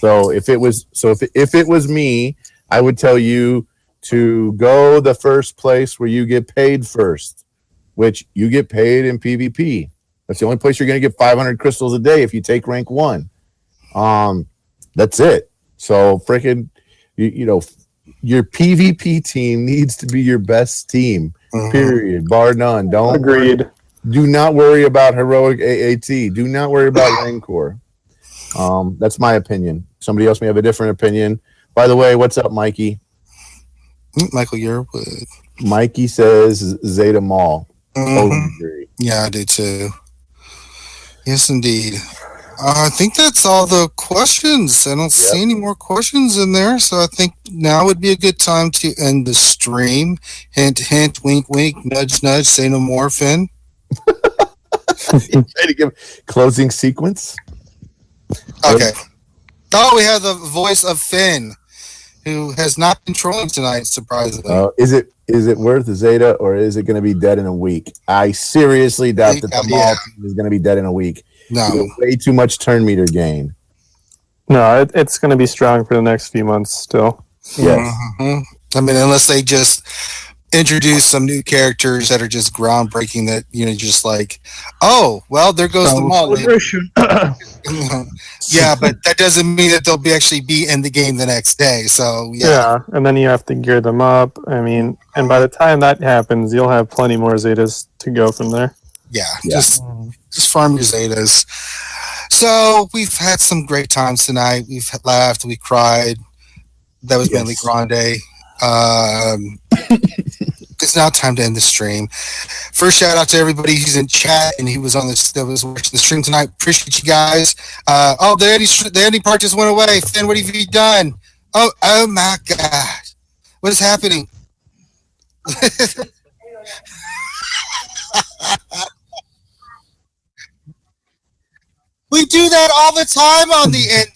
So if it was me, I would tell you to go the first place where you get paid first, which you get paid in PvP. That's the only place you're going to get 500 crystals a day if you take rank 1. That's it. So freaking, your PvP team needs to be your best team. Period. Bar none. Agreed. Do not worry about Heroic AAT. Do not worry about Rancor. That's my opinion. Somebody else may have a different opinion. By the way, what's up, Mikey? Michael Yearwood. Mikey says Zeta Maul. Totally agree. Yeah, I do too. Yes, indeed. I think that's all the questions. I don't see any more questions in there, so I think now would be a good time to end the stream. Hint, hint, wink, wink, nudge, nudge, say no more, Finn. Trying to give closing sequence. Okay. Oh, we have the voice of Finn, who has not been trolling tonight, surprisingly. Is it worth Zeta, or is it going to be dead in a week? I seriously doubt that the Maul team is going to be dead in a week. No. Way too much turn meter gain. No, it's going to be strong for the next few months still. Yes. I mean, unless they just introduce some new characters that are just groundbreaking that, just like, oh, well, there goes the Maul. Yeah, but that doesn't mean that they'll actually be in the game the next day. So, yeah, and then you have to gear them up. I mean, and by the time that happens, you'll have plenty more Zetas to go from there. Yeah. Just farm your Zetas. So we've had some great times tonight. We've laughed, we cried. That was mainly Grande. it's now time to end the stream. First, shout out to everybody who's in chat and who was on this that was watching the stream tonight. Appreciate you guys. The Andy part just went away. Finn, what have you done? Oh my God, what is happening? We do that all the time on the end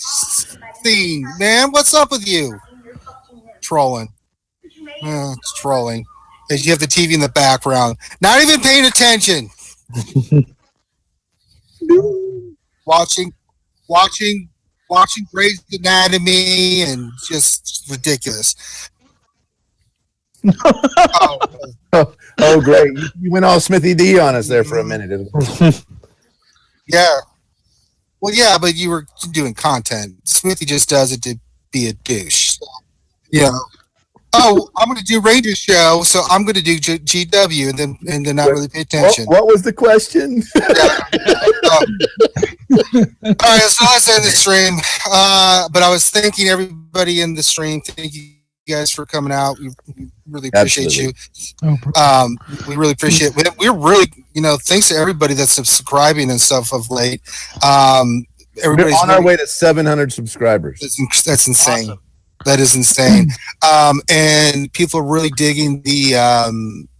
scene, man. What's up with you? Trolling. It's trolling. As you have the TV in the background, not even paying attention. watching Grey's Anatomy and just ridiculous. Oh, great! You went all Smithy D on us there for a minute. Yeah. Well, yeah, but you were doing content. Smithy just does it to be a douche. Yeah. Oh, I'm going to do Ranger show, so I'm going to do GW and then not really pay attention. What was the question? All right, so let's end the stream. But I was thanking everybody in the stream. Thank you guys for coming out. We really appreciate you. We really appreciate it. We're really, thanks to everybody that's subscribing and stuff of late. Everybody's We're on our way to 700 subscribers. That's insane. Awesome. That is insane. And people are really digging the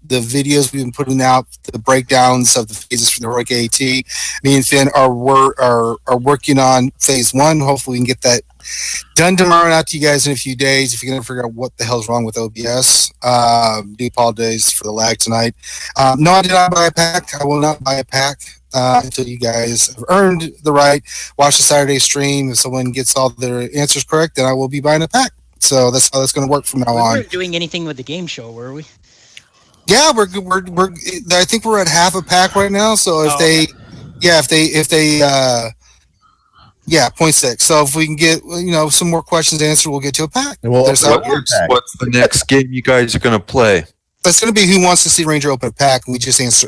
videos we've been putting out, the breakdowns of the phases for the Heroic AT. Me and Finn are working on phase 1. Hopefully we can get that done tomorrow and out to you guys in a few days. If you're going to figure out what the hell's wrong with OBS, do apologize for the lag tonight. No, I did not buy a pack. I will not buy a pack until you guys have earned the right. Watch the Saturday stream. If someone gets all their answers correct, then I will be buying a pack. So that's how that's going to work from now on. We weren't doing anything with the game show, were we? Yeah, we're I think we're at half a pack right now. So if they 0.6. So if we can get some more questions answered, we'll get to a pack. Well, That's how it works. What's the next game you guys are going to play? That's going to be Who Wants to See Ranger open a pack, and we just asked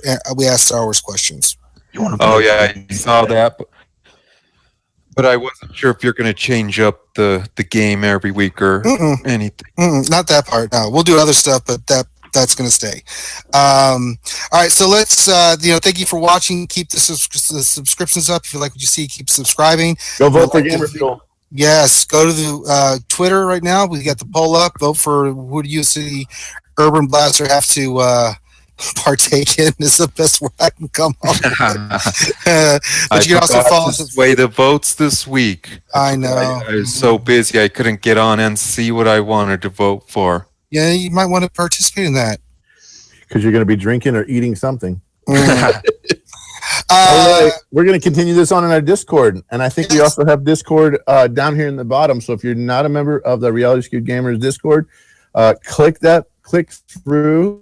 Star Wars questions. Oh yeah, I saw that, but I wasn't sure if you're going to change up the game every week or anything. Not that part. No, we'll do other stuff, but that's going to stay. All right, so let's thank you for watching. Keep the subscriptions up. If you like what you see, keep subscribing. Go vote for Gamer Fuel. Yes, go to the Twitter right now. We got the poll up. Vote for who do you see Urban Blaster have to partake in is the best word I can come up with. But you can also follow us. Sway the votes this week. I know. I was so busy I couldn't get on and see what I wanted to vote for. Yeah, you might want to participate in that. Because you're going to be drinking or eating something. Right. We're going to continue this on in our Discord. And I think we also have Discord down here in the bottom. So if you're not a member of the Reality Skewed Gamers Discord, click through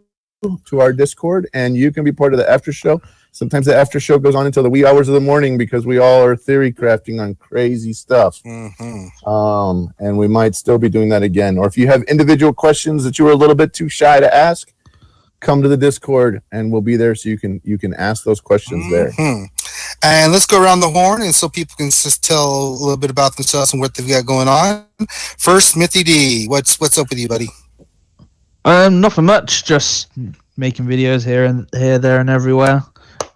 to our Discord and you can be part of the after show. Sometimes the after show goes on until the wee hours of the morning because we all are theory crafting on crazy stuff. And we might still be doing that again. Or if you have individual questions that you were a little bit too shy to ask, come to the Discord and we'll be there so you can ask those questions there. And let's go around the horn and so people can just tell a little bit about themselves and what they've got going on. First, Smithy D, what's up with you, buddy? Nothing much. Just making videos here, there, and everywhere.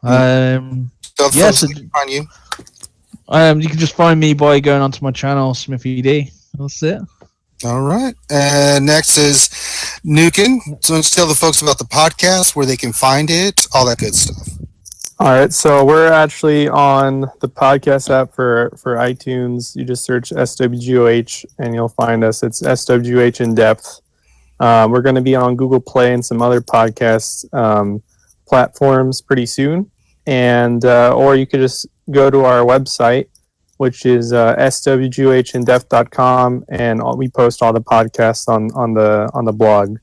Yes, you find you. You can just find me by going onto my channel, Smithy D. That's it. All right. And next is Nukin. So let's tell the folks about the podcast, where they can find it, all that good stuff. All right, so we're actually on the podcast app for iTunes. You just search SWGOH and you'll find us. It's SWGOH in depth. We're going to be on Google Play and some other podcast platforms pretty soon. And or you could just go to our website, which is swgohinDepth.com, and we post all the podcasts on the blog.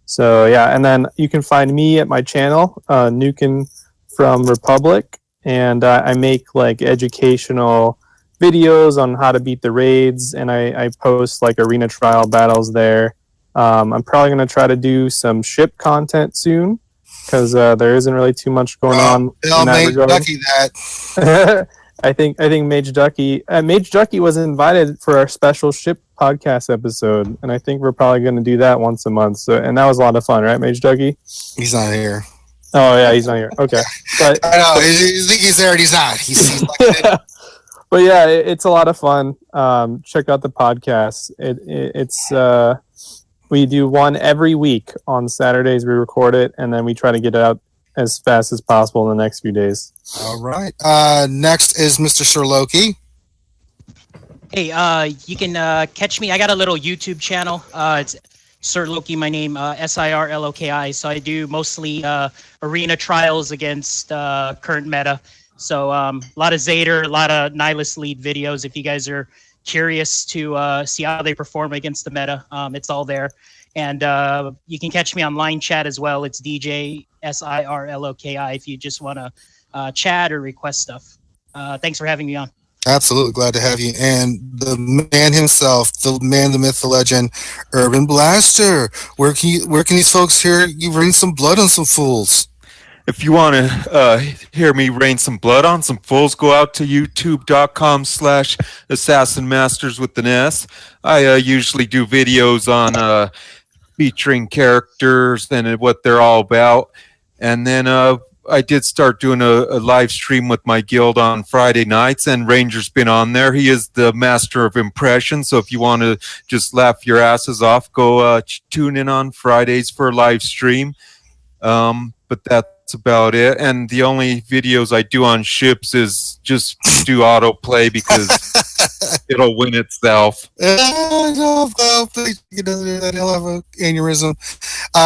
So yeah, and then you can find me at my channel, Nukin from Republic, and I make like educational videos on how to beat the raids, and I post like arena trial battles there. I'm probably going to try to do some ship content soon because there isn't really too much going on. Tell Mage Ducky that. I think Mage Ducky was invited for our special ship podcast episode, and I think we're probably going to do that once a month. So, and that was a lot of fun, right, Mage Dougie? He's not here. Oh yeah, he's not here. Okay, but I know he's there and he's not. He's but yeah, it's a lot of fun. Check out the podcast. It's we do one every week on Saturdays. We record it, and then we try to get it out as fast as possible in the next few days. All right. Next is Mr. Sir Loki. Hey, you can catch me. I got a little YouTube channel. It's Sir Loki, my name, SIRLOKI. So I do mostly arena trials against current meta. So a lot of Zader, a lot of Nihilist lead videos. If you guys are curious to see how they perform against the meta, it's all there. And you can catch me on line chat as well. It's DJ SIRLOKI if you just want to chat or request stuff. Thanks for having me on. Absolutely glad to have you. And the man himself, the man, the myth, the legend, Urban Blaster. Where can these folks hear you rain some blood on some fools? If you want to hear me rain some blood on some fools, go out to youtube.com/assassinmasters with an S. I usually do videos on featuring characters and what they're all about. And then I did start doing a live stream with my guild on Friday nights, and Ranger's been on there. He is the master of impressions, so if you want to just laugh your asses off, go tune in on Fridays for a live stream. But that's about it. And the only videos I do on ships is just do autoplay because it'll win itself. He'll have an aneurysm.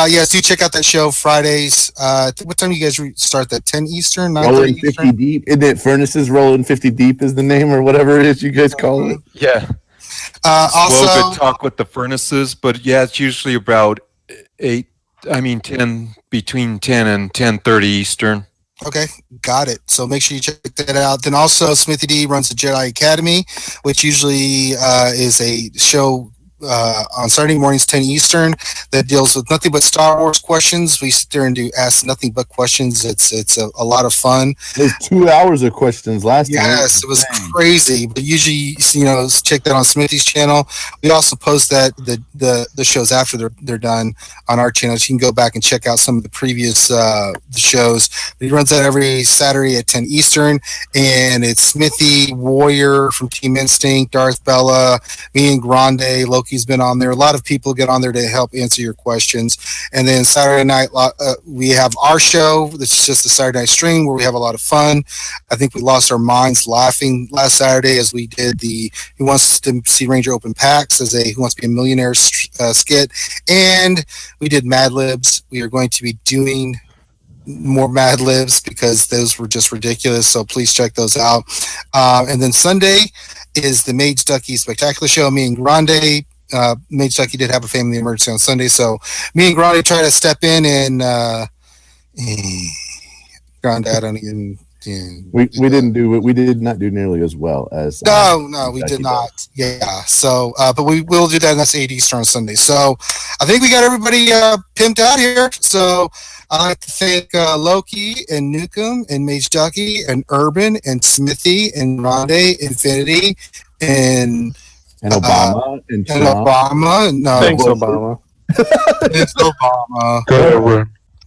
Yes, do check out that show Fridays. What time do you guys start that? 10 Eastern? Rolling 50 Eastern? Deep. Isn't it Furnaces Rolling 50 Deep is the name or whatever it is you guys call it? Yeah. Also, talk with the furnaces, but yeah, it's usually about 10, between 10 and 10:30 Eastern. Okay, got it. So make sure you check that out. Then also, Smithy D runs the Jedi Academy, which usually is a show on Saturday mornings, 10 Eastern, that deals with nothing but Star Wars questions. We sit there and do ask nothing but questions. It's a lot of fun. There's 2 hours of questions last time. Yes, it was crazy. But usually, check that on Smithy's channel. We also post that the shows after they're done on our channel. So you can go back and check out some of the previous shows. But he runs that every Saturday at 10 Eastern, and it's Smithy, Warrior from Team Instinct, Darth Bella, me and Grande, Loki's been on there. A lot of people get on there to help answer your questions. And then Saturday night, we have our show. It's just a Saturday night stream where we have a lot of fun. I think we lost our minds laughing last Saturday as we did the Who Wants to See Ranger Open Packs as a Who Wants to Be a Millionaire skit. And we did Mad Libs. We are going to be doing more Mad Libs because those were just ridiculous. So please check those out. And then Sunday is the Mage Ducky Spectacular Show. Me and Grande. Mage Ducky did have a family emergency on Sunday, so me and Grande try to step in and Grande, I don't even. We did not do nearly as well as no, we did not. Yeah, so but we will do that, and that's 8 Eastern on Sunday. So I think we got everybody pimped out here. So I'd like to thank Loki and Nukem and Mage Ducky and Urban and Smithy and Grande, Infinity and Obama and Obama. No, thanks, Obama. It's Obama.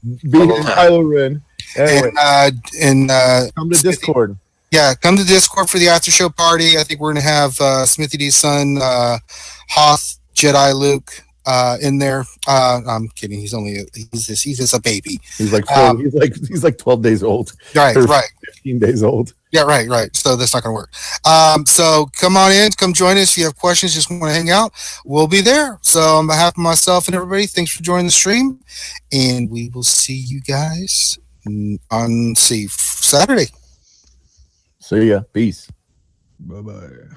Kylo Ren. Anyway. And come to Discord. Yeah, come to Discord for the after show party. I think we're gonna have Smithy D's son, Hoth Jedi Luke, in there. I'm kidding. He's just a baby. He's like 12 days old. Right. 15 days old. Yeah, right. So that's not going to work. So come on in, come join us. If you have questions, just want to hang out, we'll be there. So on behalf of myself and everybody, thanks for joining the stream, and we will see you guys on Saturday. See ya. Peace. Bye-bye.